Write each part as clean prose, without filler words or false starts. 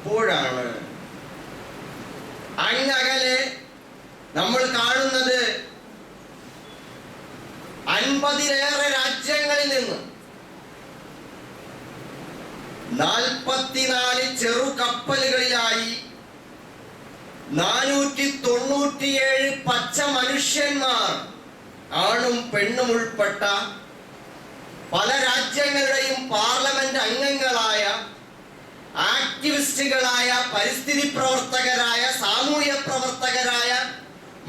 അപ്പോഴാണ് അങ്ങകലെ നമ്മൾ കാണുന്നത് 50-ലേറെ രാജ്യങ്ങളിൽ നിന്ന് 44 ചെറു കപ്പലുകളിലായി 497 പച്ച മനുഷ്യന്മാർ, ആണും പെണ്ണും ഉൾപ്പെട്ട പല രാജ്യങ്ങളുടെയും പാർലമെന്റ് അംഗങ്ങളായ, ആക്ടിവിസ്റ്റുകളായ, പരിസ്ഥിതി പ്രവർത്തകരായ, സാമൂഹ്യ പ്രവർത്തകരായ,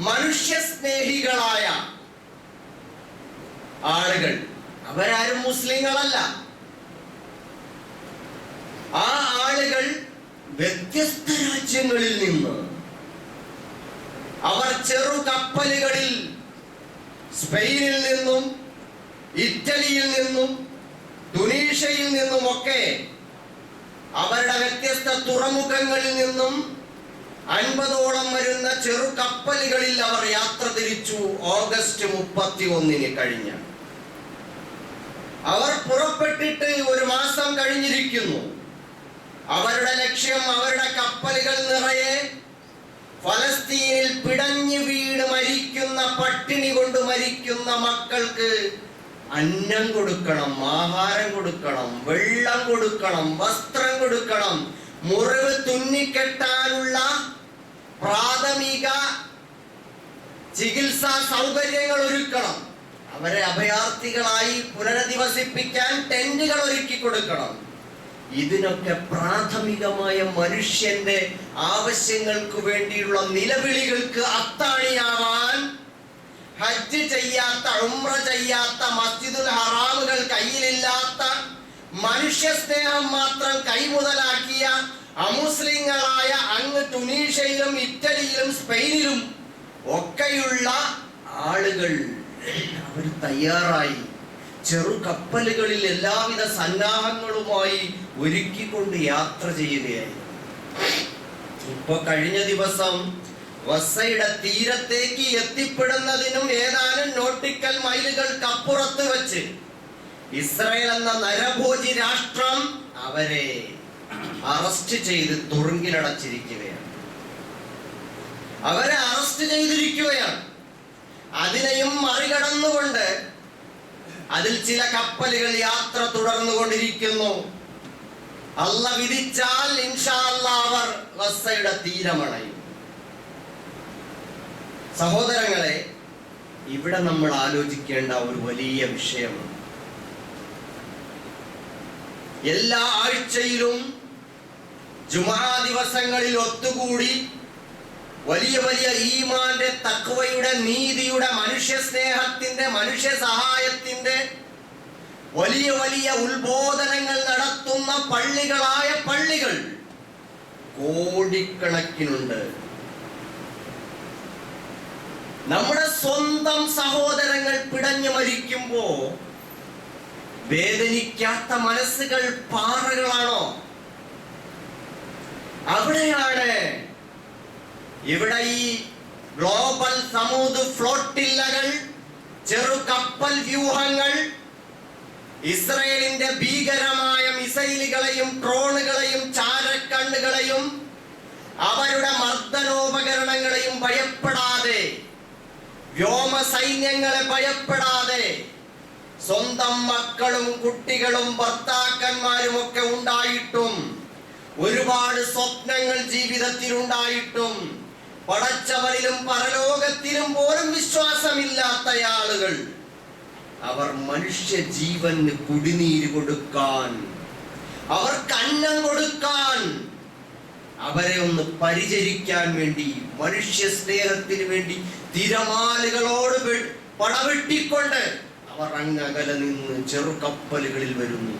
മനുഷ്യസ്നേഹികളായ ആളുകൾ. അവരാരും മുസ്ലിങ്ങളല്ല. ആ ആളുകൾ വ്യത്യസ്ത രാജ്യങ്ങളിൽ നിന്ന് അവർ ചെറു കപ്പലുകളിൽ സ്പെയിനിൽ നിന്നും, ഇറ്റലിയിൽ നിന്നും, തുനീഷ്യയിൽ നിന്നുമൊക്കെ അവരുടെ വ്യത്യസ്ത തുറമുഖങ്ങളിൽ നിന്നും 50ഓളം വരുന്ന ചെറു കപ്പലുകളിൽ അവർ യാത്ര തിരിച്ചു. ഓഗസ്റ്റ് 31 കഴിഞ്ഞ അവർ പുറപ്പെട്ടിട്ട് 1 മാസം കഴിഞ്ഞിരിക്കുന്നു. അവരുടെ ലക്ഷ്യം, അവരുടെ കപ്പലുകൾ നിറയെ ഫലസ്തീനിൽ പിടഞ്ഞു വീണ് മരിക്കുന്ന, പട്ടിണി കൊണ്ട് മരിക്കുന്ന മക്കൾക്ക് അന്നം കൊടുക്കണം, ആഹാരം കൊടുക്കണം, വെള്ളം കൊടുക്കണം, വസ്ത്രം കൊടുക്കണം, മുറിവ് തുന്നിക്കെട്ടാനുള്ള പ്രാഥമിക ചികിത്സാ സൗകര്യങ്ങൾ ഒരുക്കണം, അവരെ അഭയാർത്ഥികളായി പുനരധിവസിപ്പിക്കാൻ ടെന്റുകൾ ഒരുക്കി കൊടുക്കണം. ഇതിനൊക്കെ പ്രാഥമികമായ മനുഷ്യന്റെ ആവശ്യങ്ങൾക്ക് വേണ്ടിയുള്ള നിലവിളികൾക്ക് അത്താണിയാവാൻ ഹജ്ജ് ചെയ്യാത്ത, ഉംറ ചെയ്യാത്ത, മസ്ജിദുൽ ഹറാമുകൾ കയ്യിലില്ലാത്ത, മനുഷ്യ സ്നേഹം മാത്രം കൈമുതലാക്കിയ അമുസ്ലിങ്ങളായ അങ്ങ് തുനീഷ്യയിലും ഇറ്റലിയിലും സ്പെയിനിലും ഒക്കെയുള്ള ആളുകൾ അവർ തയ്യാറായി ചെറു കപ്പലുകളിൽ എല്ലാവിധ സന്നാഹങ്ങളുമായി ഒരുക്കിക്കൊണ്ട് യാത്ര ചെയ്യുകയായിരുന്നു. ഇപ്പൊ കഴിഞ്ഞ ദിവസം വസയുടെ തീരത്തേക്ക് എത്തിപ്പെടുന്നതിനും ഏതാനും നോട്ടിക്കൽ മൈലുകൾക്കപ്പുറത്ത് വെച്ച് ഇസ്രായേൽ എന്ന നരഭോജി രാഷ്ട്രം അവരെ അറസ്റ്റ് ചെയ്ത് തുറുങ്കിലടച്ചിരിക്കുകയാണ്. അവരെ അറസ്റ്റ് ചെയ്തിരിക്കുകയാണ്. അതിനെയും മറികടന്നുകൊണ്ട് അതിൽ ചില കപ്പലുകൾ യാത്ര തുടർന്നുകൊണ്ടിരിക്കുന്നു. അല്ലാഹ് വിധിച്ചാൽ ഇൻഷാ അല്ലാഹ് അവർ വസയുടെ തീരമണയും. സഹോദരങ്ങളെ, ഇവിടെ നമ്മൾ ആലോചിക്കേണ്ട ഒരു വലിയ വിഷയമാണ്. എല്ലാ ആഴ്ചയിലും ജുമാ ദിവസങ്ങളിൽ ഒത്തുകൂടി വലിയ വലിയ ഈമാന്റെ, തഖ്വയുടെ, നീതിയുടെ, മനുഷ്യ സ്നേഹത്തിന്റെ, മനുഷ്യ സഹായത്തിന്റെ വലിയ വലിയ ഉത്ബോധനങ്ങൾ നടത്തുന്ന പള്ളികളായ പള്ളികൾ കോടിക്കണക്കിനുണ്ട്. നമ്മുടെ സ്വന്തം സഹോദരങ്ങൾ പിടഞ്ഞു മരിക്കുമ്പോ വേദനിക്കാത്ത മനസ്സുകൾ പാറകളാണോ? അവിടെയാണ് ഇവിടെ ഈ ഗ്ലോബൽ സമൂദ് ഫ്ലോട്ടില്ലകൾ, ചെറു കപ്പൽ വ്യൂഹങ്ങൾ, ഇസ്രയേലിന്റെ ഭീകരമായ മിസൈലുകളെയും ഡ്രോണുകളെയും ചാരക്കണ്ണുകളെയും അവരുടെ മർദ്ദനോപകരണങ്ങളെയും ഭയപ്പെടാതെ, വ്യോമ സൈന്യങ്ങളെ ഭയപ്പെടാതെ, സ്വന്തം മക്കളും കുട്ടികളും ഭർത്താക്കന്മാരും ഒക്കെ ഉണ്ടായിട്ടും, ഒരുപാട് സ്വപ്നങ്ങൾ ജീവിതത്തിൽ ഉണ്ടായിട്ടും, പടച്ചവരിലും പരലോകത്തിലും പോലും വിശ്വാസമില്ലാത്ത ആളുകൾ, അവർ മനുഷ്യ ജീവന് കുടിനീര് കൊടുക്കാൻ, അവർക്ക് അന്നം കൊടുക്കാൻ, അവരെ ഒന്ന് പരിചരിക്കാൻ വേണ്ടി, മനുഷ്യ സ്നേഹത്തിന് വേണ്ടി തിരമാലകളോട് പടവെട്ടിക്കൊണ്ട് അവർ അങ്ങകലെ നിന്ന് ചെറു കപ്പലുകളിൽ വരുന്നു.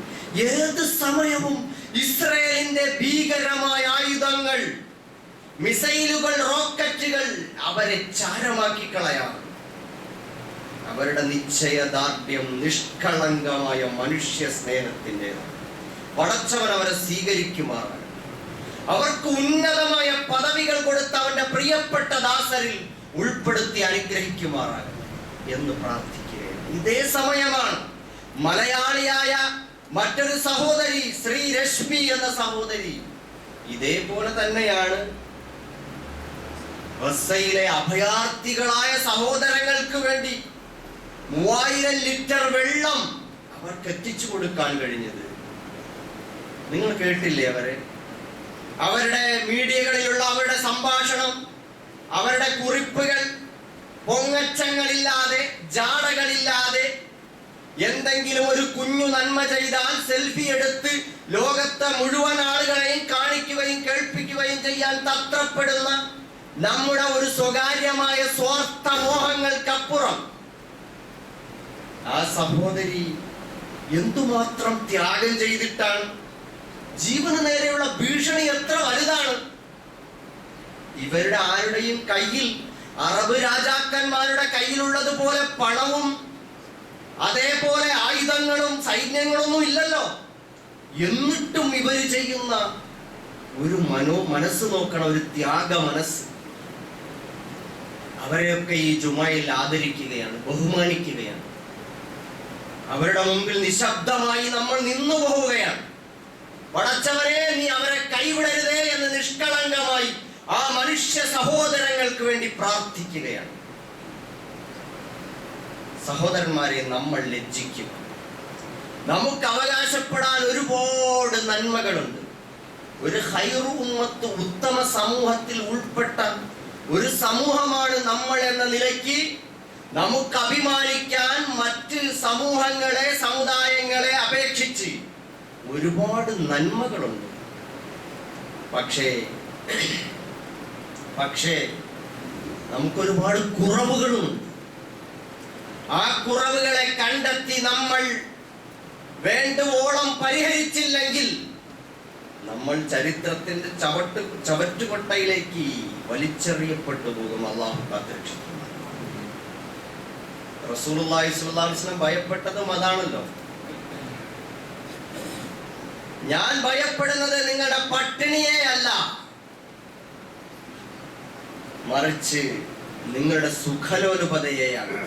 ഏത് സമയവും ഇസ്രായേലിന്റെ ഭീകരമായ ആയുധങ്ങൾ, മിസൈലുകൾ, റോക്കറ്റുകൾ അവരെ ചാരമാക്കി കളയാം. അവരുടെ നിശ്ചയദാർഢ്യം നിഷ്കളങ്കമായ മനുഷ്യ സ്നേഹത്തിൻ്റെതാണ്. പടച്ചവൻ അവരെ സ്വീകരിക്കുമാറാണ്. അവർക്ക് ഉന്നതമായ പദവികൾ കൊടുത്ത് അവന്റെ പ്രിയപ്പെട്ട ദാസരിൽ ഉൾപ്പെടുത്തി അനുഗ്രഹിക്കുമാറാണ് എന്ന് പ്രാർത്ഥിക്കുകയാണ്. ഇതേ സമയമാണ് മലയാളിയായ മറ്റൊരു സഹോദരി, ശ്രീ രശ്മി എന്ന സഹോദരി, ഇതേപോലെ തന്നെയാണ് ഗസയിലെ അഭയാർത്ഥികളായ സഹോദരങ്ങൾക്ക് വേണ്ടി 3000 ലിറ്റർ വെള്ളം അവർക്ക് എത്തിച്ചു കൊടുക്കാൻ കഴിഞ്ഞത്. നിങ്ങൾ കേട്ടില്ലേ അവരുടെ മീഡിയകളിലുള്ള അവരുടെ സംഭാഷണം, അവരുടെ കുറിപ്പുകൾ? പൊങ്ങച്ചങ്ങളില്ലാതെ, ജാടകളില്ലാതെ, എന്തെങ്കിലും ഒരു കുഞ്ഞു നന്മ ചെയ്താൽ സെൽഫി എടുത്ത് ലോകത്തെ മുഴുവൻ ആളുകളെയും കാണിക്കുകയും കേൾപ്പിക്കുകയും ചെയ്യാൻ തത്രപ്പെടുന്ന നമ്മുടെ ഒരു സ്വകാര്യമായ സ്വാർത്ഥ മോഹങ്ങൾക്കപ്പുറം ആ സഹോദരി എന്തുമാത്രം ത്യാഗം ചെയ്തിട്ടാണ്. ജീവന് നേരെയുള്ള ഭീഷണി എത്ര വലുതാണ്. ഇവരുടെ ആരുടെയും കയ്യിൽ, അറബ് രാജാക്കന്മാരുടെ കയ്യിലുള്ളതുപോലെ പണവും അതേപോലെ ആയുധങ്ങളും സൈന്യങ്ങളൊന്നും ഇല്ലല്ലോ. എന്നിട്ടും ഇവര് ചെയ്യുന്ന ഒരു മനസ്സ് നോക്കണം, ഒരു ത്യാഗ മനസ്സ്. അവരെയൊക്കെ ഈ ജുമയിൽ ആദരിക്കുകയാണ്, ബഹുമാനിക്കുകയാണ്. അവരുടെ മുമ്പിൽ നിശബ്ദമായി നമ്മൾ നിന്നു പോവുകയാണ്. പടച്ചവനെ, നീ അവരെ കൈവിടരുതേ എന്ന് നിഷ്കളങ്കമായി ആ മനുഷ്യ സഹോദരങ്ങൾക്ക് വേണ്ടി പ്രാർത്ഥിക്കുകയാണ്. സഹോദരന്മാരെ, നമ്മൾ ലജ്ജിക്കും. നമുക്ക് അവകാശപ്പെടാൻ ഒരുപാട് നന്മകളുണ്ട്. ഒരു ഖൈറു ഉമ്മത്ത്, ഉത്തമ സമൂഹത്തിൽ ഉൾപ്പെട്ട ഒരു സമൂഹമാണ് നമ്മൾ എന്ന നിലയ്ക്ക് നമുക്ക് അഭിമാനിക്കാൻ മറ്റ് സമൂഹങ്ങളെ, സമുദായങ്ങളെ അപേക്ഷിച്ച് ഒരുപാട് നന്മകളുണ്ട്. പക്ഷേ നമുക്കൊരുപാട് കുറവുകളുണ്ട്. ആ കുറവുകളെ കണ്ടെത്തി നമ്മൾ വേണ്ടുവോളം പരിഹരിച്ചില്ലെങ്കിൽ നമ്മൾ ചരിത്രത്തിന്റെ ചവറ്റുകൊട്ടയിലേക്ക് വലിച്ചെറിയപ്പെട്ടു പോകും. അല്ലാഹു കാത്തുരക്ഷിക്കും. റസൂലുള്ളാഹി സ്വല്ലല്ലാഹു അലൈഹി വസല്ലം ഭയപ്പെട്ടതും അതാണല്ലോ. ഞാൻ ഭയപ്പെടുന്നത് നിങ്ങളുടെ പട്ടിണിയെ അല്ല, മറിച്ച് നിങ്ങളുടെ സുഖലോലുപതയെയാണ്.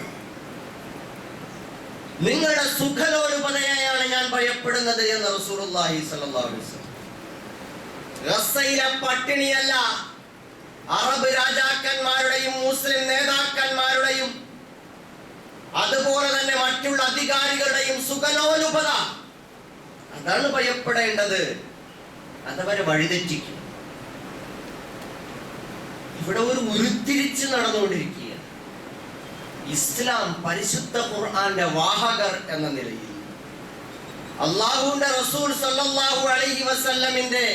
നിങ്ങളുടെ സുഖലോലുപതയെയാണ് ഞാൻ ഭയപ്പെടുന്നത് എന്ന് റസൂലുള്ളാഹി സ്വല്ലല്ലാഹു അലൈഹി വസല്ലം. ഗസയിലെ പട്ടിണിയല്ല, അറബ് രാജാക്കന്മാരുടെയും മുസ്ലിം നേതാക്കന്മാരുടെയും അതുപോലെ തന്നെ മറ്റുള്ള അധികാരികളുടെയും സുഖലോലുപത, അതാണ് ഭയപ്പെടേണ്ടത്. അതവരെ വഴിതെറ്റിക്കും. ഇവിടെ ഒരു ഉരുത്തിരിച്ച് നടന്നുകൊണ്ടിരിക്കുകയാണ്. ഇസ്ലാം പരിശുദ്ധ ഖുർആന്റെ വാഹകർ എന്ന നിലയിൽ, അല്ലാഹുവിന്റെ റസൂൽ സല്ലല്ലാഹു അലൈഹി വസല്ലമിന്റെ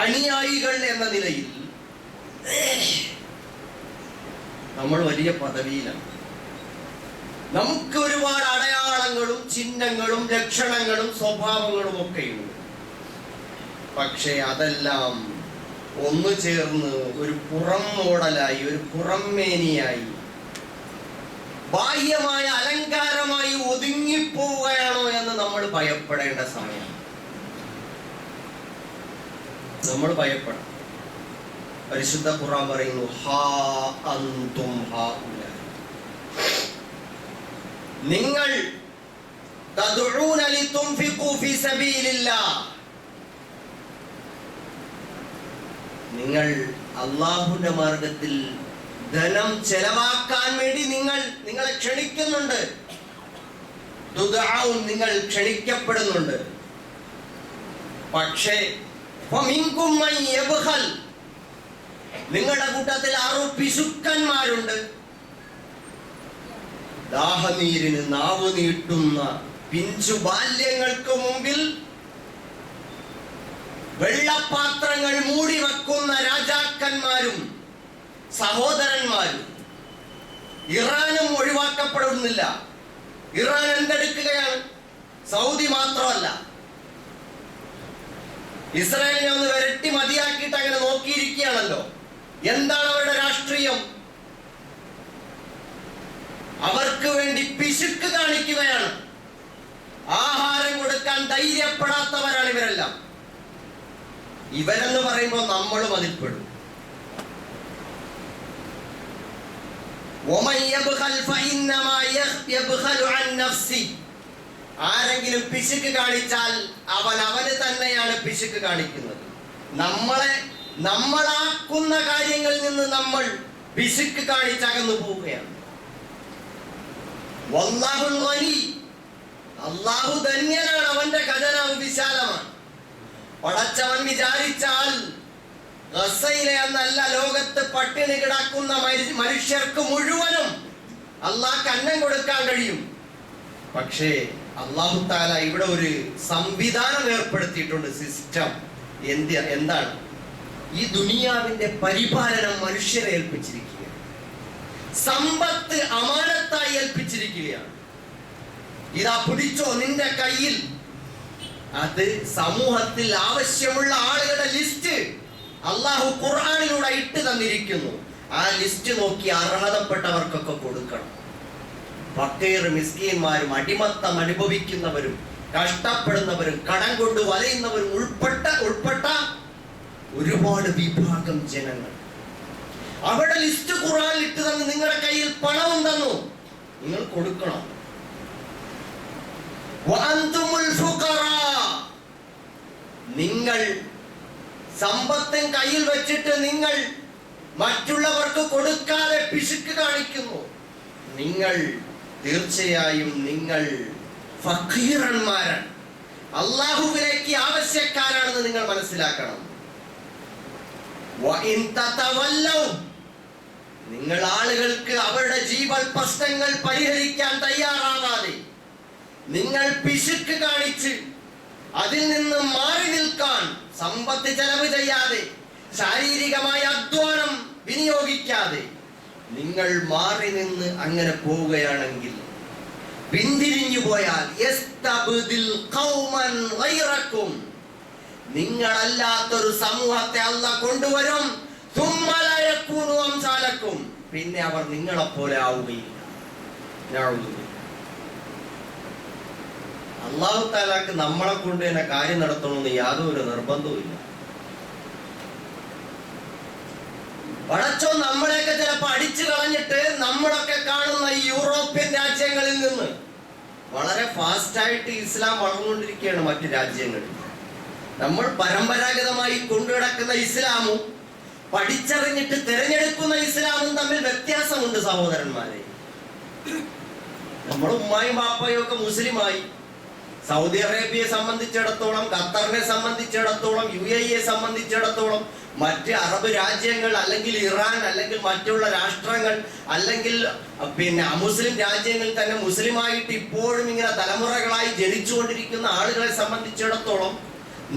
അനുയായികൾ എന്ന നിലയിൽ നമ്മൾ വലിയ പദവിയിലാണ്. നമുക്ക് ഒരുപാട് അടയാളങ്ങളും ചിഹ്നങ്ങളും ലക്ഷണങ്ങളും സ്വഭാവങ്ങളും ഒക്കെയുണ്ട്. പക്ഷേ അതെല്ലാം ഒന്നു ചേർന്ന് ഒരു പുറം മോഡലായി, ഒരു പുറംമേനിയായി, ബാഹ്യമായ അലങ്കാരമായി ഒതുങ്ങിപ്പോവുകയാണോ എന്ന് നമ്മൾ ഭയപ്പെടേണ്ട സമയം. നമ്മൾ ഭയപ്പെടാം. പരിശുദ്ധ ഖുർആൻ പറയുന്നു, ഹാ അൻതും ഹൗലാ, നിങ്ങൾ തദ്ഉന ലിതുൻഫിഖു ഫീ സബീലില്ലാഹ്, നിങ്ങൾ അല്ലാഹുവിന്റെ മാർഗത്തിൽ ധനം ചെലവാക്കാൻ വേണ്ടി നിങ്ങളെ ക്ഷണിക്കുന്നുണ്ട്. തുദഊൻ, നിങ്ങൾ ക്ഷണിക്കപ്പെടുന്നുണ്ട്. പക്ഷേ ഫമിൻകും മൻ യബ്ഖൽ, നിങ്ങളുടെ കൂട്ടത്തിൽ പിശുക്കന്മാരുണ്ട്. ദാഹനീരിന് നാവ് നീട്ടുന്ന പിഞ്ചു ബാല്യങ്ങൾക്ക് മുമ്പിൽ വെള്ളപാത്രങ്ങൾ മൂടി വെക്കുന്ന രാജാക്കന്മാരും സഹോദരന്മാരും. ഇറാനും ഒഴിവാക്കപ്പെടുന്നില്ല. ഇറാൻ എന്തെടുക്കുകയാണ്? സൗദി മാത്രമല്ല, ഇസ്രായേലിനെ ഒന്ന് വിരട്ടി മതിയാക്കിയിട്ട് അങ്ങനെ നോക്കിയിരിക്കുകയാണല്ലോ. എന്താണ് അവരുടെ രാഷ്ട്രീയം? അവർക്ക് വേണ്ടി പിശുക്ക് കാണിക്കുകയാണ്. ആഹാരം കൊടുക്കാൻ ധൈര്യപ്പെടാത്തവരാണ് ഇവരെല്ലാം. ഇവരെന്ന് പറയുമ്പോൾ നമ്മളും അതിൽപ്പെടും. ആരെങ്കിലും പിശുക്ക് കാണിച്ചാൽ അവന് തന്നെയാണ് പിശുക്ക് കാണിക്കുന്നത്. നമ്മളാക്കുന്ന കാര്യങ്ങളിൽ നിന്ന് നമ്മൾ പിശുക്ക് കാണിച്ചകന്നു പോവുകയാണ്. വല്ലാഹുൽ ഗനി, അല്ലാഹു ധന്യനാണ്, അവന്റെ ഖജനാവ് വിശാലമാണ്. പടച്ചവൻ വിചാരിച്ചാൽ ഗസയിലെ എന്നല്ല, ലോകത്ത് പട്ടിണി കിടക്കുന്ന മനുഷ്യർക്ക് മുഴുവനും അല്ലാഹ് അന്നം കൊടുക്കാൻ കഴിയും. പക്ഷേ അല്ലാഹു തആല ഇവിടെ ഒരു സംവിധാനം ഏർപ്പെടുത്തിയിട്ടുണ്ട്, സിസ്റ്റം. എന്താണ്? ഈ ദുനിയാവിന്റെ പരിപാലനം മനുഷ്യരെ ഏൽപ്പിച്ചിരിക്കുകയാണ്, സമ്പത്ത് അമാനത്തായി ഏൽപ്പിച്ചിരിക്കുകയാണ്. ഇതാ പിടിച്ചോ നിന്റെ കയ്യിൽ. അത് സമൂഹത്തിൽ ആവശ്യമുള്ള ആളുകളുടെ ലിസ്റ്റ് അല്ലാഹു ഖുർആനിലൂടെ ഇട്ട് തന്നിരിക്കുന്നു. ആ ലിസ്റ്റ് നോക്കി അർഹതപ്പെട്ടവർക്കൊക്കെ കൊടുക്കണം. ഫക്കീർ മിസ്കീന്മാരും അടിമത്തം അനുഭവിക്കുന്നവരും കഷ്ടപ്പെടുന്നവരും കടം കൊണ്ട് വലയുന്നവരും ഉൾപ്പെട്ട ഒരുപാട് വിഭാഗം ജനങ്ങൾ, അവിടെ ലിസ്റ്റ് ഖുർആനിൽ ഇട്ട് തന്നു. നിങ്ങളുടെ കയ്യിൽ പണവും തന്നു, നിങ്ങൾ കൊടുക്കണം. നിങ്ങൾ സമ്പത്തും കയ്യിൽ വെച്ചിട്ട് നിങ്ങൾ മറ്റുള്ളവർക്ക് കൊടുക്കാതെ പിശുക്ക് കാണിക്കുന്നു, നിങ്ങൾ തീർച്ചയായും നിങ്ങൾ ഫഖീറന്മാരാണ്, അല്ലാഹുവിലേക്ക് ആവശ്യക്കാരാണെന്ന് നിങ്ങൾ മനസ്സിലാക്കണം. നിങ്ങൾ ആളുകൾക്ക് അവരുടെ ജീവൽ പ്രശ്നങ്ങൾ പരിഹരിക്കാൻ തയ്യാറാവാതെ, നിങ്ങൾ പിശുക്ക് കാണിച്ച് അതിൽ നിന്ന് മാറി നിൽക്കാൻ സമ്പത്ത് ചെലവ് ചെയ്യാതെ, ശാരീരികമായ അധ്വാനം വിനിയോഗിക്കാതെ നിങ്ങൾ മാറി നിന്ന് അങ്ങനെ പോവുകയാണെങ്കിൽ, പിന്തിരിഞ്ഞു പോയാൽ നിങ്ങളല്ലാത്തൊരു സമൂഹത്തെ അല്ലാഹ് കൊണ്ടുവരും. പിന്നെ അവർ നിങ്ങളെപ്പോലെ ആവുകയില്ല. അല്ലാഹു തആലക്ക് നമ്മളെ കൊണ്ട് തന്നെ കാര്യം നടത്തണമെന്ന് യാതൊരു നിർബന്ധവുമില്ല. പടച്ചോ നമ്മളെയൊക്കെ ചിലപ്പോൾ അടിച്ചു കളഞ്ഞിട്ട് നമ്മളൊക്കെ കാണുന്ന ഈ യൂറോപ്യൻ രാജ്യങ്ങളിൽ നിന്ന് വളരെ ഫാസ്റ്റായിട്ട് ഇസ്ലാം വളർന്നുകൊണ്ടിരിക്കുകയാണ് മറ്റു രാജ്യങ്ങളിൽ. നമ്മൾ പരമ്പരാഗതമായി കൊണ്ടുനടക്കുന്ന ഇസ്ലാമും പഠിച്ചറിഞ്ഞിട്ട് തിരഞ്ഞെടുക്കുന്ന ഇസ്ലാമും തമ്മിൽ വ്യത്യാസമുണ്ട് സഹോദരന്മാരെ. നമ്മൾ ഉമ്മായും ബാപ്പയും ഒക്കെ മുസ്ലിമായി. സൗദി അറേബ്യയെ സംബന്ധിച്ചിടത്തോളം, ഖത്തറിനെ സംബന്ധിച്ചിടത്തോളം, UAE സംബന്ധിച്ചിടത്തോളം, മറ്റ് അറബ് രാജ്യങ്ങൾ അല്ലെങ്കിൽ ഇറാൻ അല്ലെങ്കിൽ മറ്റുള്ള രാഷ്ട്രങ്ങൾ അല്ലെങ്കിൽ അമുസ്ലിം രാജ്യങ്ങളിൽ തന്നെ മുസ്ലിമായിട്ട് ഇപ്പോഴും ഇങ്ങനെ തലമുറകളായി ജനിച്ചുകൊണ്ടിരിക്കുന്ന ആളുകളെ സംബന്ധിച്ചിടത്തോളം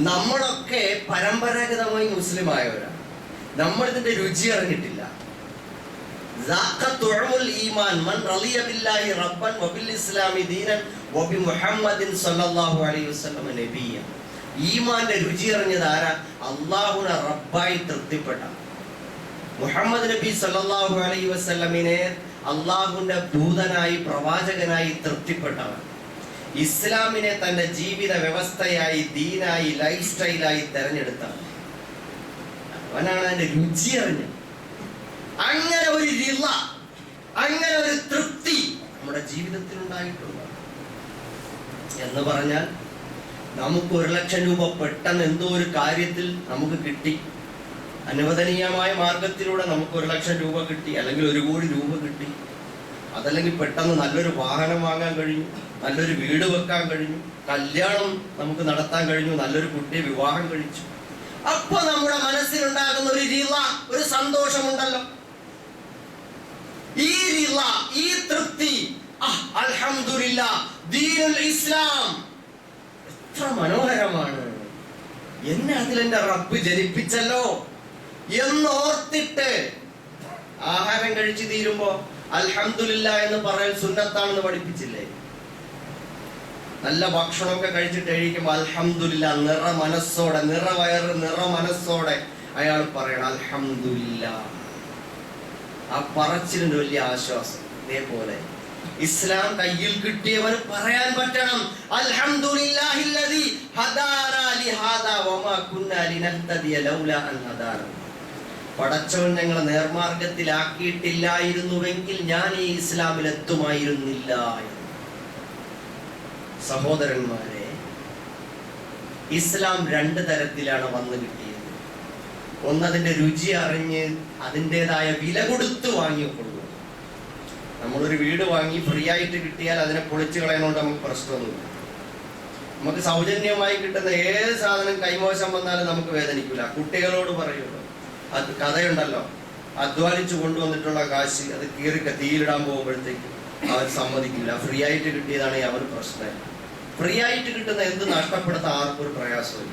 നമ്മളൊക്കെ പരമ്പരാഗതമായി മുസ്ലിമായവരാണ്. നമ്മൾ ഇതിന്റെ രുചി അറിഞ്ഞിട്ടില്ല. ഈമാന്റെ രുചി അറിഞ്ഞത് ആരാ? അള്ളാഹുവിനെ റബ്ബായി തൃപ്തിപ്പെട്ട മുഹമ്മദ് നബി സല്ലല്ലാഹു അലൈഹി വസല്ലമിനെ അള്ളാഹുവിന്റെ ദൂതനായി പ്രവാചകനായി തൃപ്തിപ്പെട്ടവൻ, ഇസ്ലാമിനെ തന്റെ ജീവിത വ്യവസ്ഥയായി, ദീനായി, ലൈഫ് സ്റ്റൈലായി തെരഞ്ഞെടുത്തവൻ, അവനാണ് അതിന്റെ രുചി അറിഞ്ഞത്. അങ്ങനെ ഒരു റിള, അങ്ങനെ ഒരു തൃപ്തി നമ്മുടെ ജീവിതത്തിൽ ഉണ്ടായിട്ടുണ്ട് എന്ന് പറഞ്ഞാൽ, നമുക്ക് 1 ലക്ഷം രൂപ പെട്ടെന്ന് എന്തോ ഒരു കാര്യത്തിൽ നമുക്ക് കിട്ടി, അനുവദനീയമായ മാർഗത്തിലൂടെ നമുക്ക് 1 ലക്ഷം രൂപ കിട്ടി, അല്ലെങ്കിൽ 1 കോടി രൂപ കിട്ടി, അതല്ലെങ്കിൽ പെട്ടെന്ന് നല്ലൊരു വാഹനം വാങ്ങാൻ കഴിഞ്ഞു, നല്ലൊരു വീട് വെക്കാൻ കഴിഞ്ഞു, കല്യാണം നമുക്ക് നടത്താൻ കഴിഞ്ഞു, നല്ലൊരു കുട്ടിയെ വിവാഹം കഴിച്ചു. അപ്പൊ നമ്മുടെ മനസ്സിലുണ്ടാകുന്ന ഒരു റിള, ഒരു സന്തോഷമുണ്ടല്ലോ. ഈ റിള, ഈ തൃപ്തി, അൽഹംദുലില്ലാഹ്, ദീനുൽ ഇസ്ലാം എത്ര മനോഹരമാണ്, എന്നെ അതിലെന്റെ റബ്ബ് ജനിപ്പിച്ചല്ലോ എന്നോർത്തിട്ട് ആഹാരം കഴിച്ചു തീരുമ്പോ അൽഹംദുലില്ലാഹ് എന്ന് പറയൽ സുന്നത്താണെന്ന് പഠിപ്പിച്ചില്ലേ? നല്ല ഭക്ഷണമൊക്കെ കഴിച്ചിട്ട് കഴിക്കുമ്പോൾ അൽഹംദുലില്ലാഹ് നിറ മനസ്സോടെ, നിറവയറ് നിറ മനസ്സോടെ അയാൾ പറയണം അൽഹംദുലില്ലാഹ്. ആ പറച്ചിലിന് വലിയ ആശ്വാസം. ഇതേപോലെ ഇസ്ലാം കയ്യിൽ കിട്ടിയവന് പറയാൻ പറ്റണം അൽഹംദുലില്ലാഹില്ലദീ ഹദാനാ ലിഹാദാ വമാ കുന്നാ ലിനഹ്തദിയ ലൗലാ അൻ ഹദാനാ. പടച്ചവൻ ഞങ്ങളെ നേർമാർഗത്തിലാക്കിയിട്ടില്ലായിരുന്നുവെങ്കിൽ ഞാൻ ഈ ഇസ്ലാമിൽ എത്തുമായിരുന്നില്ല. സഹോദരന്മാരെ, ഇസ്ലാം 2 തരത്തിലാണ് വന്നു കിട്ടിയത്. ഒന്നതിന്റെ രുചി അറിഞ്ഞ് അതിൻ്റെതായ വില കൊടുത്ത് വാങ്ങിക്കൊള്ളു. നമ്മളൊരു വീട് വാങ്ങി ഫ്രീ ആയിട്ട് കിട്ടിയാൽ അതിനെ പൊളിച്ചു കളയുന്നതുകൊണ്ട് നമുക്ക് പ്രശ്നമൊന്നുമില്ല. നമുക്ക് സൗജന്യമായി കിട്ടുന്ന ഏത് സാധനം കൈമോശം വന്നാലും നമുക്ക് വേദനിക്കില്ല. കുട്ടികളോട് പറയുള്ളൂ, അത് കഥയുണ്ടല്ലോ, അധ്വാനിച്ചു കൊണ്ടുവന്നിട്ടുള്ള കാശ് അത് തീയിലിടാൻ പോകുമ്പോഴത്തേക്ക് അവർ സമ്മതിക്കില്ല. ഫ്രീ ആയിട്ട് കിട്ടിയതാണെങ്കിൽ അവർ പ്രശ്നമില്ല. ഫ്രീ ആയിട്ട് കിട്ടുന്ന എന്ത് നഷ്ടപ്പെടുത്താൻ ആർക്കും ഒരു പ്രയാസമില്ല.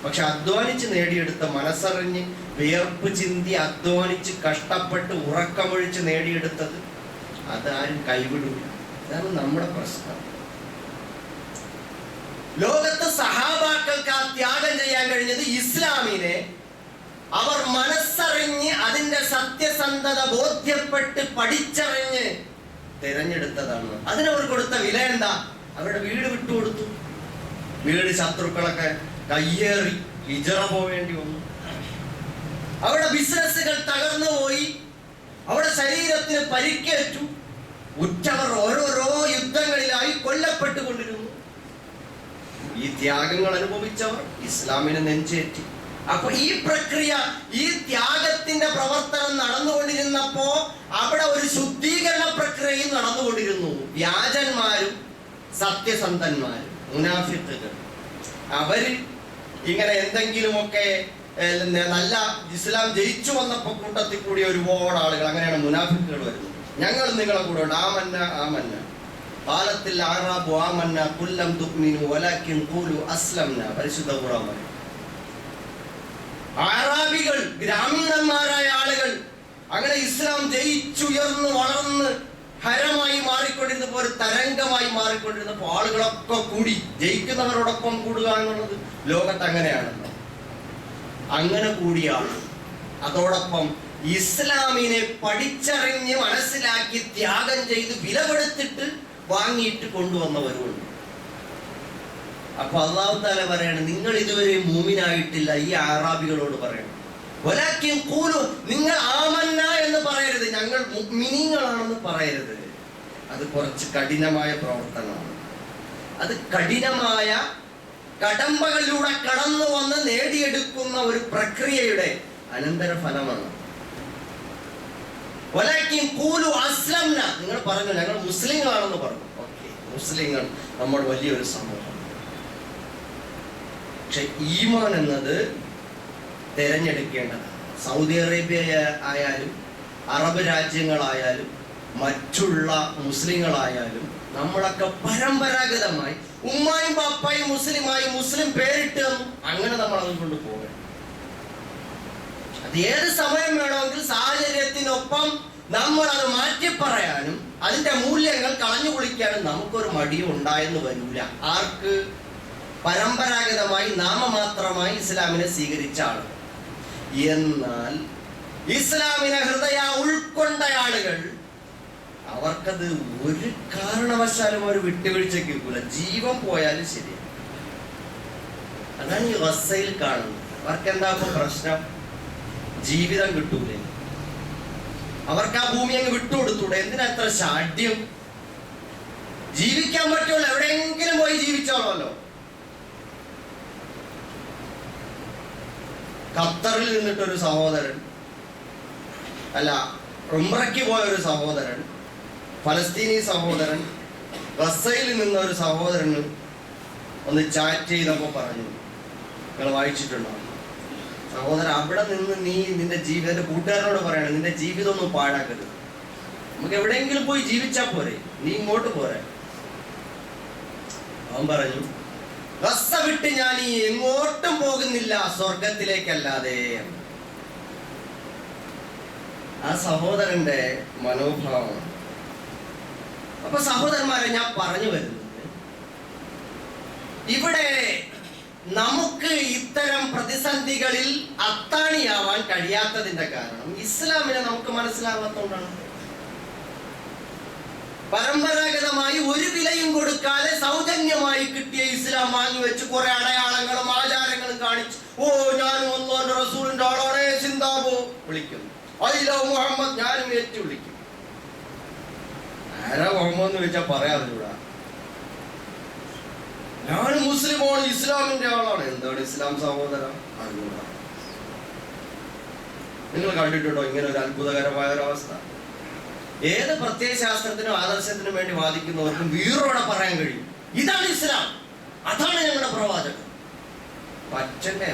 പക്ഷെ അധ്വാനിച്ച് നേടിയെടുത്ത, മനസ്സറിഞ്ഞ് വിയർപ്പ് ചിന്തി അധ്വാനിച്ച് കഷ്ടപ്പെട്ട് ഉറക്കമൊഴിച്ച് നേടിയെടുത്തത് അതാരും കൈവിടില്ല. അതാണ് നമ്മുടെ പ്രശ്നം. ലോകത്ത് സഹാബാക്കൾക്ക് ആ ത്യാഗം ചെയ്യാൻ കഴിഞ്ഞത് ഇസ്ലാമിനെ അവർ മനസ്സറിഞ്ഞ് അതിന്റെ സത്യസന്ധത ബോധ്യപ്പെട്ട് പഠിച്ചറിഞ്ഞ് തിരഞ്ഞെടുത്തതാണ്. അതിനവർ കൊടുത്ത വില എന്താ? അവരുടെ വീട് വിട്ടുകൊടുത്തു. വീട് ശത്രുക്കളൊക്കെ കയ്യേറി ഹിജറ പോവേണ്ടി വന്നു. അവിടെ ബിസിനസ്സുകൾ തകർന്നു പോയി. അവിടെ ശരീരത്തിന് പരിക്കേറ്റു. ഉറ്റവർ ഓരോരോ യുദ്ധങ്ങളിലായി കൊല്ലപ്പെട്ടുകൊണ്ടിരുന്നു. ഈ ത്യാഗങ്ങൾ അനുഭവിച്ചവർ ഇസ്ലാമിനെ നെഞ്ചേറ്റി. അപ്പൊ ഈ പ്രക്രിയ, ഈ ത്യാഗത്തിന്റെ പ്രവർത്തനം നടന്നുകൊണ്ടിരുന്നപ്പോ അവിടെ ഒരു ശുദ്ധീകരണ പ്രക്രിയയും നടന്നുകൊണ്ടിരുന്നു. വ്യാജന്മാരും സത്യസന്ധന്മാരും മുനാഫിഖുകൾ അവര് ഇങ്ങനെ എന്തെങ്കിലുമൊക്കെ നല്ല ഇസ്ലാം ജയിച്ചു വന്നപ്പോ കൂട്ടത്തിൽ കൂടിയ ഒരുപാട് ആളുകൾ, അങ്ങനെയാണ് മുനാഫിഖുകൾ വരുന്നത്. ഞങ്ങൾ നിങ്ങളെ കൂടെ ഉണ്ട്, ആമന്ന കാലത്തിൽ ആറാബു ആമന്ന കുല്ലം തുക്മിനു വലാകിൻ ഖൂലു അസ്ലംന. പരിശുദ്ധ ഖുർആൻ പറയും, ആറാബികൾ, ഗ്രാമീണന്മാരായ ആളുകൾ അങ്ങനെ ഇസ്ലാം ജയിച്ചുയർന്ന് വളർന്ന് ഹരമായി മാറിക്കൊണ്ടിരുന്നപ്പോ, ഒരു തരംഗമായി മാറിക്കൊണ്ടിരുന്നപ്പോ ആളുകളൊക്കെ കൂടി ജയിക്കുന്നവരോടൊപ്പം കൂടുക എന്നുള്ളത് ലോകത്ത് അങ്ങനെയാണല്ലോ. അങ്ങനെ കൂടിയാണ്. അതോടൊപ്പം ഇസ്ലാമിനെ പഠിച്ചറിഞ്ഞ് മനസ്സിലാക്കി ത്യാഗം ചെയ്ത് വില കൊടുത്തിട്ട് വാങ്ങിയിട്ട് കൊണ്ടുവന്നവരുണ്ട്. അപ്പൊ അല്ലാഹു തആല പറയാണ്, നിങ്ങൾ ഇതുവരെ മൂമിനായിട്ടില്ല. ഈ അറാബികളോട് പറയണം, വലാകിൻ ഖൂലു, നിങ്ങൾ ആമന്ന എന്ന് പറയരുത്, ഞങ്ങൾ മുഅ്മിനീങ്ങളാണെന്ന് പറയരുത്. അത് കുറച്ച് കഠിനമായ പ്രവർത്തനമാണ്. അത് കഠിനമായ കടമ്പകളിലൂടെ കടന്നു വന്ന് നേടിയെടുക്കുന്ന ഒരു പ്രക്രിയയുടെ അനന്തരഫലമാണ്. വലാകിൻ ഖൂലു അസ്ലംന, നിങ്ങൾ പറഞ്ഞു ഞങ്ങൾ മുസ്ലിങ്ങളാണെന്ന് പറഞ്ഞു. ഓക്കെ, മുസ്ലിങ്ങൾ നമ്മൾ വലിയൊരു സമൂഹം. പക്ഷെ ഈമാൻ എന്നത് തിരഞ്ഞെടുക്കേണ്ടതാണ്. സൗദി അറേബ്യ ആയാലും അറബ് രാജ്യങ്ങളായാലും മറ്റുള്ള മുസ്ലിങ്ങളായാലും നമ്മളൊക്കെ പരമ്പരാഗതമായി ഉമ്മായും പാപ്പായും മുസ്ലിമായി, മുസ്ലിം പേരിട്ട് തന്നു, അങ്ങനെ നമ്മൾ അതുകൊണ്ട് പോകണം. അത് ഏത് സമയം വേണമെങ്കിൽ സാഹചര്യത്തിനൊപ്പം നമ്മൾ അത് മാറ്റി പറയാനും അതിന്റെ മൂല്യങ്ങൾ കളഞ്ഞു കുളിക്കാനും നമുക്കൊരു മടിയും ഉണ്ടായെന്ന് വരൂല. ആർക്ക്? പരമ്പരാഗതമായി നാമമാത്രമായി ഇസ്ലാമിനെ സ്വീകരിച്ച ആളുകൾ. എന്നാൽ ഇസ്ലാമിനെ ഹൃദയ ഉൾക്കൊണ്ട ആളുകൾ, അവർക്കത് ഒരു കാരണവശാലും ഒരു വിട്ടുവീഴ്ചയ്ക്ക് കിട്ടൂല. ജീവൻ പോയാലും ശരിയാണ്. അതാണ് ഈ ഗസയിൽ കാണുന്നത്. അവർക്ക് എന്താ പ്രശ്നം? ജീവിതം കിട്ടൂലേ? അവർക്ക് ആ ഭൂമി അങ്ങ് വിട്ടുകൊടുത്തൂടെ? എന്തിനാ അത്ര ശാഠ്യം? ജീവിക്കാൻ പറ്റുള്ളൂ, എവിടെയെങ്കിലും പോയി ജീവിച്ചോളല്ലോ. ഖത്തറിൽ നിന്നിട്ടൊരു സഹോദരൻ, അല്ല ഉംറയ്ക്ക് പോയ ഒരു സഹോദരൻ, ഫലസ്തീനി സഹോദരൻ, ഗസയിൽ നിന്ന ഒരു സഹോദരന് ഒന്ന് ചാറ്റ് ചെയ്തപ്പോ പറഞ്ഞു, നിങ്ങൾ വായിച്ചിട്ടുണ്ടോ? സഹോദരൻ, അവിടെ നിന്ന് നീ നിന്റെ ജീവിതം, എന്റെ കൂട്ടുകാരനോട് പറയണം, നിന്റെ ജീവിതം ഒന്നും പാഴാക്കരുത്. നമുക്ക് എവിടെയെങ്കിലും പോയി ജീവിച്ചാ പോരെ, നീ ഇങ്ങോട്ട് പോരെ. അവൻ പറഞ്ഞു, ഗസ വിട്ട് ഞാൻ ഈ എങ്ങോട്ടും പോകുന്നില്ല, സ്വർഗത്തിലേക്കല്ലാതെ. ആ സഹോദരന്റെ മനോഭാവമാണ്. അപ്പൊ സഹോദരന്മാരെ, ഞാൻ പറഞ്ഞു വരുന്നത്, ഇവിടെ നമുക്ക് ഇത്തരം പ്രതിസന്ധികളിൽ അത്താണിയാവാൻ കഴിയാത്തതിന്റെ കാരണം ഇസ്ലാമിനെ നമുക്ക് മനസ്സിലാവാത്തതുകൊണ്ടാണ്. പരമ്പരാഗതമായി ഒരു വിലയും കൊടുക്കാതെ സൗജന്യമായി കിട്ടിയ ഇസ്ലാം വാങ്ങിവെച്ച് കുറെ അടയാളങ്ങളും ആചാരങ്ങളും കാണിച്ച്, ഓ ഞാനും അല്ലാഹുവിന്റെ റസൂലിന്റെ ആളാണ്, സിന്ദാബോ വിളിക്കുന്നു, ഐ ലവ് മുഹമ്മദ്, ഞാനും ഏറ്റു വിളിക്കും. ആരാ മുഹമ്മദ് എന്ന് വെച്ചാൽ പറയാറില്ലൂടാ. ഞാനും മുസ്ലിമാണ്, ഇസ്ലാമിന്റെ ആളാണ്. എന്താണ് ഇസ്ലാം സഹോദര? അറിഞ്ഞൂടാ. നിങ്ങൾ കണ്ടിട്ടുണ്ടോ ഇങ്ങനെ ഒരു അത്ഭുതകരമായ ഒരു അവസ്ഥ? ഏത് പ്രത്യയശാസ്ത്രത്തിനും ആദർശത്തിനും വേണ്ടി വാദിക്കുന്നവർക്കും വീറോടെ പറയാൻ കഴിയും, ഇതാണ് ഇസ്ലാം, അതാണ് ഞങ്ങളുടെ പ്രവാചകൻ. പച്ചന്നെ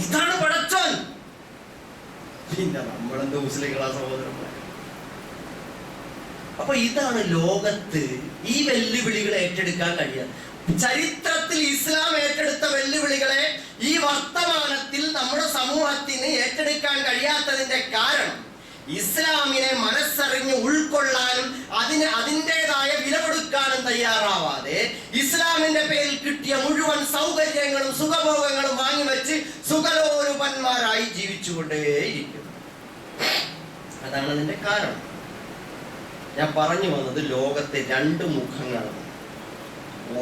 ഇതാണ് പടച്ചോൻ. പിന്നെ നമ്മളെന്ത് മുസ്ലിങ്ങളാ സഹോദരന്മാർ? അപ്പൊ ഇതാണ് ലോകത്ത് ഈ വെല്ലുവിളികളെ ഏറ്റെടുക്കാൻ കഴിയുക. ചരിത്രത്തിൽ ഇസ്ലാം ഏറ്റെടുത്ത വെല്ലുവിളികളെ ഈ വർത്തമാനത്തിൽ നമ്മുടെ സമൂഹത്തിന് ഏറ്റെടുക്കാൻ കഴിയാത്തതിന്റെ കാരണം ഇസ്ലാമിനെ മനസ്സറിഞ്ഞ് ഉൾക്കൊള്ളാനും അതിൻ്റെതായ വില കൊടുക്കാനും തയ്യാറാവാതെ ഇസ്ലാമിന്റെ പേരിൽ കിട്ടിയ മുഴുവൻ സൗകര്യങ്ങളും സുഖഭോഗങ്ങളും വാങ്ങിവെച്ച് സുഖലോലുപന്മാരായി ജീവിച്ചുകൊണ്ടേയിരിക്കുന്നു. അതാണ് അതിന്റെ കാരണം. ഞാൻ പറഞ്ഞു വന്നത് ലോകത്തെ രണ്ട് മുഖങ്ങളാണ്.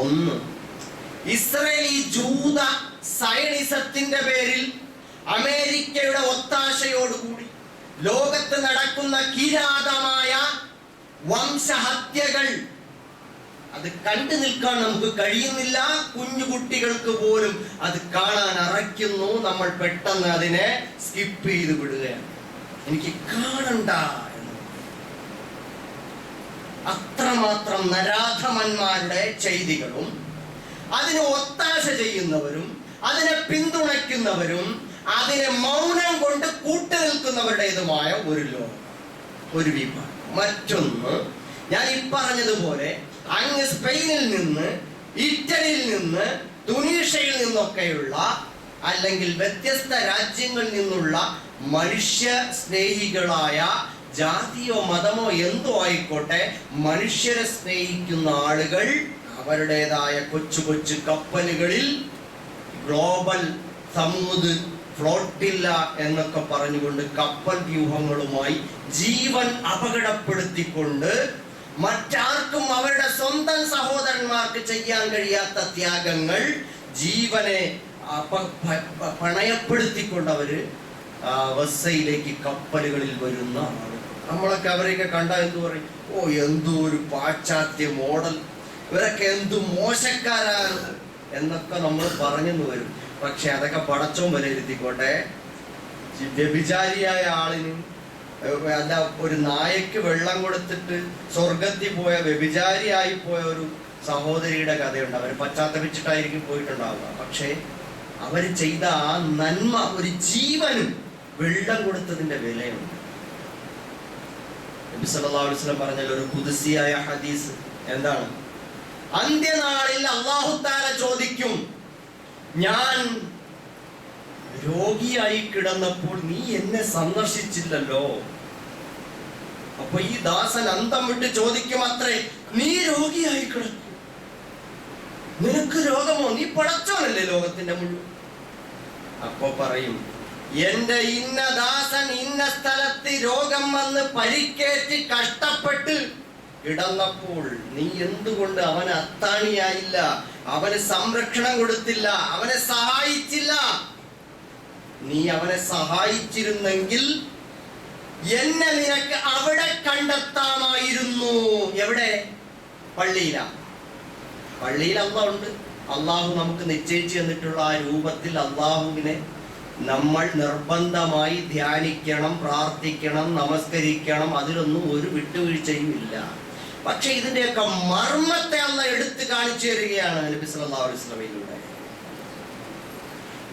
ഒന്ന്, ഇസ്രയേലി ജൂത സയണിസത്തിന്റെ പേരിൽ അമേരിക്കയുടെ ഒത്താശയോടുകൂടി ലോകത്ത് നടക്കുന്ന കിരാതമായ വംശഹത്യകൾ അത് കണ്ടു നിൽക്കാൻ നമുക്ക് കഴിയുന്നില്ല. കുഞ്ഞു കുട്ടികൾക്ക് പോലും അത് കാണാൻ അറയ്ക്കുന്നു. നമ്മൾ പെട്ടെന്ന് അതിനെ സ്കിപ്പ് ചെയ്ത് വിടുകയാണ്. എനിക്ക് കാണണ്ട എന്ന്. അത്രമാത്രം നരാധമന്മാരുടെ ചെയ്തികളും അതിനെ ഒത്താശ ചെയ്യുന്നവരും അതിനെ പിന്തുണയ്ക്കുന്നവരും അതിനെ മൗനം കൊണ്ട് കൂട്ടുനിൽക്കുന്നവരുടേതുമായ ഒരു ലോകം, ഒരു വിഭാഗം. മറ്റൊന്ന്, ഞാൻ ഈ പറഞ്ഞതുപോലെ അങ്ങ് സ്പെയിനിൽ നിന്ന്, ഇറ്റലിയിൽ നിന്ന്, തുനീഷ്യയിൽ നിന്നൊക്കെയുള്ള അല്ലെങ്കിൽ വ്യത്യസ്ത രാജ്യങ്ങളിൽ നിന്നുള്ള മനുഷ്യ സ്നേഹികളായ, ജാതിയോ മതമോ എന്തോ ആയിക്കോട്ടെ, മനുഷ്യരെ സ്നേഹിക്കുന്ന ആളുകൾ അവരുടേതായ കൊച്ചു കൊച്ചു കപ്പലുകളിൽ ഗ്ലോബൽ സമൂത് ഫ്ലോട്ടില്ല എന്നൊക്കെ പറഞ്ഞുകൊണ്ട് കപ്പൽ വ്യൂഹങ്ങളുമായി ജീവൻ അപകടപ്പെടുത്തിക്കൊണ്ട് മറ്റാർക്കും അവരുടെ സ്വന്തം സഹോദരന്മാർക്ക് ചെയ്യാൻ കഴിയാത്ത ത്യാഗങ്ങൾ, ജീവനെ പണയപ്പെടുത്തിക്കൊണ്ട് അവര് വസയിലേക്ക് കപ്പലുകളിൽ വരുന്ന ആളുകൾ. നമ്മളൊക്കെ അവരെയൊക്കെ കണ്ടാൽ എന്തു പറയും? ഓ, എന്തോ ഒരു പാശ്ചാത്യ മോഡൽ, ഇവരൊക്കെ എന്തു മോശക്കാരാണ് എന്നൊക്കെ നമ്മൾ പറഞ്ഞെന്ന് വരും. പക്ഷെ അതൊക്കെ പടച്ചോൻ വിലയിരുത്തിക്കോട്ടെ. വ്യഭിചാരിയായ ആളിന് അല്ല, ഒരു നായക്ക് വെള്ളം കൊടുത്തിട്ട് സ്വർഗത്തിൽ പോയ വ്യഭിചാരിയായി പോയ ഒരു സഹോദരിയുടെ കഥയുണ്ട്. അവർ പശ്ചാത്തപിച്ചിട്ടായിരിക്കും പോയിട്ടുണ്ടാവുക. പക്ഷേ അവർ ചെയ്ത ആ നന്മ, ഒരു ജീവനും വെള്ളം കൊടുത്തതിന്റെ വിലയുണ്ട്. നബി സല്ലല്ലാഹു അലൈഹി വസല്ലം പറഞ്ഞ ഒരു ഖുദ്സിയായ ഹദീസ് എന്താണ്? അന്ത്യനാളിൽ അല്ലാഹു തആല ചോദിക്കും, ഞാൻ രോഗിയായി കിടന്നപ്പോൾ നീ എന്നെ സന്ദർശിച്ചില്ലല്ലോ. അപ്പൊ ഈ ദാസൻ അന്തം വിട്ട് ചോദിക്കും, അത്രേ, നീ രോഗിയായി കിടക്കും, നിനക്ക് രോഗമോ? നീ പടച്ചോനല്ലേ ലോകത്തിന്റെ മുഴുവൻ. അപ്പൊ പറയും, എന്റെ ഇന്ന ദാസൻ ഇന്ന സ്ഥലത്ത് രോഗം വന്ന് പരിക്കേറ്റ് കഷ്ടപ്പെട്ട് കിടന്നപ്പോൾ നീ എന്തുകൊണ്ട് അവന് അത്താണിയായില്ല, അവന് സംരക്ഷണം കൊടുത്തില്ല, അവനെ സഹായിച്ചില്ല? നീ അവനെ സഹായിച്ചിരുന്നെങ്കിൽ എന്നെ നിനക്ക് അവിടെ കണ്ടെത്താമായിരുന്നു. എവിടെ? പള്ളിയിലാ. പള്ളിയിൽ അല്ലാഹു ഉണ്ട്. അള്ളാഹു നമുക്ക് നിശ്ചയിച്ചു തന്നിട്ടുള്ള ആ രൂപത്തിൽ അള്ളാഹുവിനെ നമ്മൾ നിർബന്ധമായി ധ്യാനിക്കണം, പ്രാർത്ഥിക്കണം, നമസ്കരിക്കണം. അതിലൊന്നും ഒരു വിട്ടുവീഴ്ചയും ഇല്ല. പക്ഷെ ഇതിന്റെയൊക്കെ മർമ്മത്തെ അല്ലാഹു എടുത്തു കാണിച്ചു തരികയാണ് നബി സല്ലല്ലാഹു അലൈഹി വസല്ലമയിലൂടെ.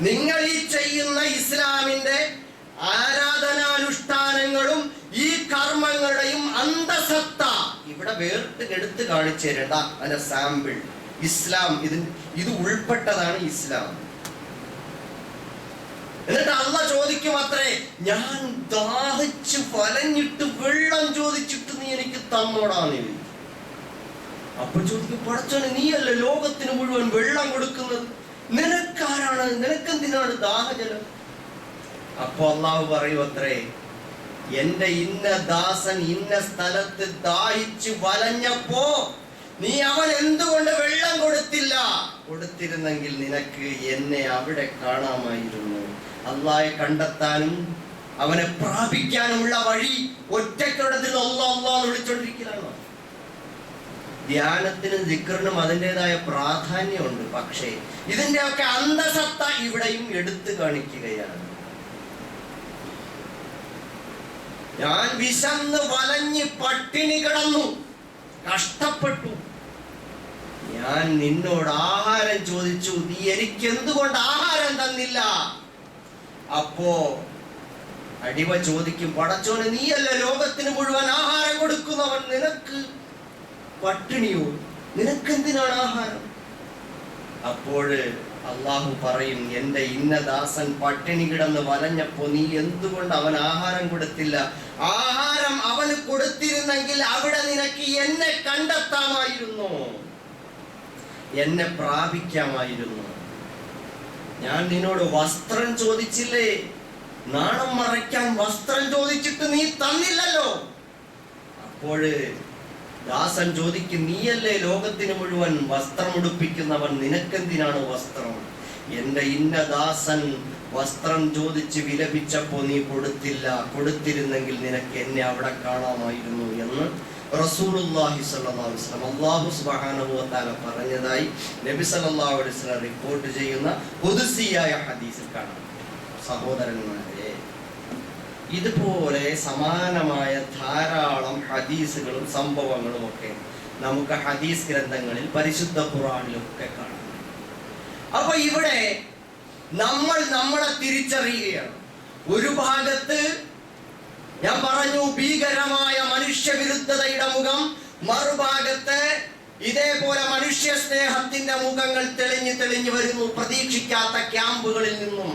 നിങ്ങൾ ഈ ചെയ്യുന്ന ഇസ്ലാമിന്റെ ആരാധനാനുഷ്ഠാനങ്ങളും ഈ കർമ്മങ്ങളുടെയും അന്തസത്ത ഇവിടെ എടുത്ത് കാണിച്ചു തരേണ്ട അതിന്റെ സാമ്പിൾ ഇസ്ലാം. ഇത് ഉൾപ്പെട്ടതാണ് ഇസ്ലാം. എന്നിട്ട് അല്ലാഹു ചോദിക്കും, അത്രേ, ഞാൻ ദാഹിച്ച് വലഞ്ഞിട്ട് വെള്ളം ചോദിച്ചിട്ട് നീ എനിക്ക് തന്നോടാന്ന്. അപ്പൊ ചോദിക്കും, പടച്ചോനെ, നീയല്ലേ ലോകത്തിന് മുഴുവൻ വെള്ളം കൊടുക്കുന്നത്, നിനക്കാരാണ്, നിനക്കെന്തിനാണ് ദാഹജലം? അപ്പൊ അല്ലാഹു പറയും, അത്രേ, എന്റെ ഇന്ന ദാസൻ ഇന്ന സ്ഥലത്ത് ദാഹിച്ച് വലഞ്ഞപ്പോ നീ അവൻ എന്തുകൊണ്ട് വെള്ളം കൊടുത്തില്ല? കൊടുത്തിരുന്നെങ്കിൽ നിനക്ക് എന്നെ അവിടെ കാണാമായിരുന്നു. അല്ലാഹയെ കണ്ടെത്താനും അവനെ പ്രാപിക്കാനുമുള്ള വഴി ഒറ്റയ്ക്കൊടത്തിൽ അല്ലാഹ് വിളിച്ചോണ്ടിരിക്കലാണോ? ധ്യാനത്തിനും ദിക്റിനും അതിൻ്റെതായ പ്രാധാന്യമുണ്ട്. പക്ഷേ ഇതിൻ്റെയൊക്കെ അന്തസത്ത ഇവിടെയും എടുത്തു കാണിക്കുകയാണ്. ഞാൻ വിശന്ന് വലഞ്ഞ് പട്ടിണി കിടന്നു, കഷ്ടപ്പെട്ടു. ഞാൻ നിന്നോട് ആഹാരം ചോദിച്ചു, നീ എനിക്ക് എന്തുകൊണ്ട് ആഹാരം തന്നില്ല? അപ്പോ അടിമ ചോദിക്കും, പടച്ചോനെ, നീയല്ല ലോകത്തിന് മുഴുവൻ ആഹാരം കൊടുക്കുന്നവൻ, നിനക്ക് പട്ടിണിയോ? നിനക്കെന്തിനാണ് ആഹാരം? അപ്പോൾ അള്ളാഹു പറയും, എന്റെ ഇന്നദാസൻ പട്ടിണി കിടന്ന് വലഞ്ഞപ്പോ നീ എന്തുകൊണ്ട് അവൻ ആഹാരം കൊടുത്തില്ല? ആഹാരം അവന് കൊടുത്തിരുന്നെങ്കിൽ അവിടെ നിനക്ക് എന്നെ കണ്ടെത്താമായിരുന്നു, എന്നെ പ്രാപിക്കാമായിരുന്നു. ഞാൻ നിന്നോട് വസ്ത്രം ചോദിച്ചില്ലേ? നാണം മറയ്ക്കാൻ വസ്ത്രം ചോദിച്ചിട്ട് നീ തന്നില്ലല്ലോ. അപ്പോൾ ദാസൻ ചോദിക്കും, നീയല്ലേ ലോകത്തിന് മുഴുവൻ വസ്ത്രം ഉടുപ്പിക്കുന്നവൻ, നിനക്കെന്തിനാണ് വസ്ത്രം? എന്റെ ഇന്ന ദാസൻ വസ്ത്രം ചോദിച്ച് വിലപിച്ചപ്പോ നീ കൊടുത്തില്ല, കൊടുത്തിരുന്നെങ്കിൽ നിനക്ക് എന്നെ അവിടെ കാണാമായിരുന്നു എന്ന് റസൂലുള്ളാഹി സ്വല്ലല്ലാഹു അലൈഹി വസല്ലം അല്ലാഹു സുബ്ഹാനഹു വ തആല പറഞ്ഞതായി നബി സല്ലല്ലാഹു അലൈഹി വസല്ലം റിപ്പോർട്ട് ചെയ്യുന്ന ഖുദ്സിയായ ഹദീസിൽ കാണാം. സഹോദരന്മാരെ, ഇതുപോലെ സമാനമായ ധാരാളം ഹദീസുകളും സംഭവങ്ങളും ഒക്കെ നമുക്ക് ഹദീസ് ഗ്രന്ഥങ്ങളിൽ, പരിശുദ്ധ ഖുർആനിലൊക്കെ കാണാം. അപ്പൊ ഇവിടെ നമ്മൾ നമ്മളെ തിരിച്ചറിയുകയാണ്. ഒരു ഭാഗത്ത് ഞാൻ പറഞ്ഞു ഭീകരമായ മനുഷ്യവിരുദ്ധതയുടെ മുഖം, മറുഭാഗത്ത് ഇതേപോലെ മനുഷ്യ സ്നേഹത്തിന്റെ മുഖങ്ങൾ തെളിഞ്ഞു തെളിഞ്ഞു വരുന്നു. പ്രതീക്ഷിക്കാത്ത ക്യാമ്പുകളിൽ നിന്നും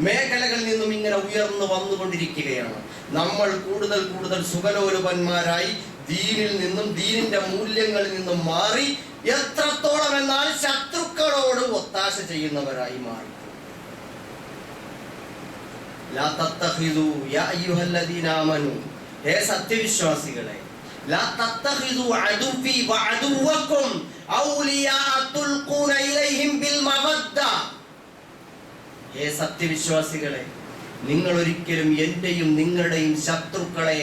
മേഖലകളിൽ നിന്നും ഇങ്ങനെ ഉയർന്നു വന്നുകൊണ്ടിരിക്കുകയാണ്. നമ്മൾ കൂടുതൽ കൂടുതൽ സുഖലോലുപന്മാരായി ദീനിൽ നിന്നും, ദീനിന്റെ മൂല്യങ്ങളിൽ നിന്നും മാറി, എത്രത്തോളം എന്നാൽ ശത്രുക്കളോട് ഒത്താശ ചെയ്യുന്നവരായി മാറി. ലാ തത്തഖിദു യാ അയ്യുഹല്ലദീന ആമനു, ഹേ സത്യവിശ്വാസികളെ, ലാ തത്തഖിദു അദുവി വഅദുവക്കും ഔലിയാ തുൽഖൂന ഇലൈഹിം ബിൽ മവദ്ദ. ഹേ സത്യവിശ്വാസികളെ, നിങ്ങൾ ഒരിക്കലും എന്റെയും നിങ്ങളുടെയും ശത്രുക്കളെ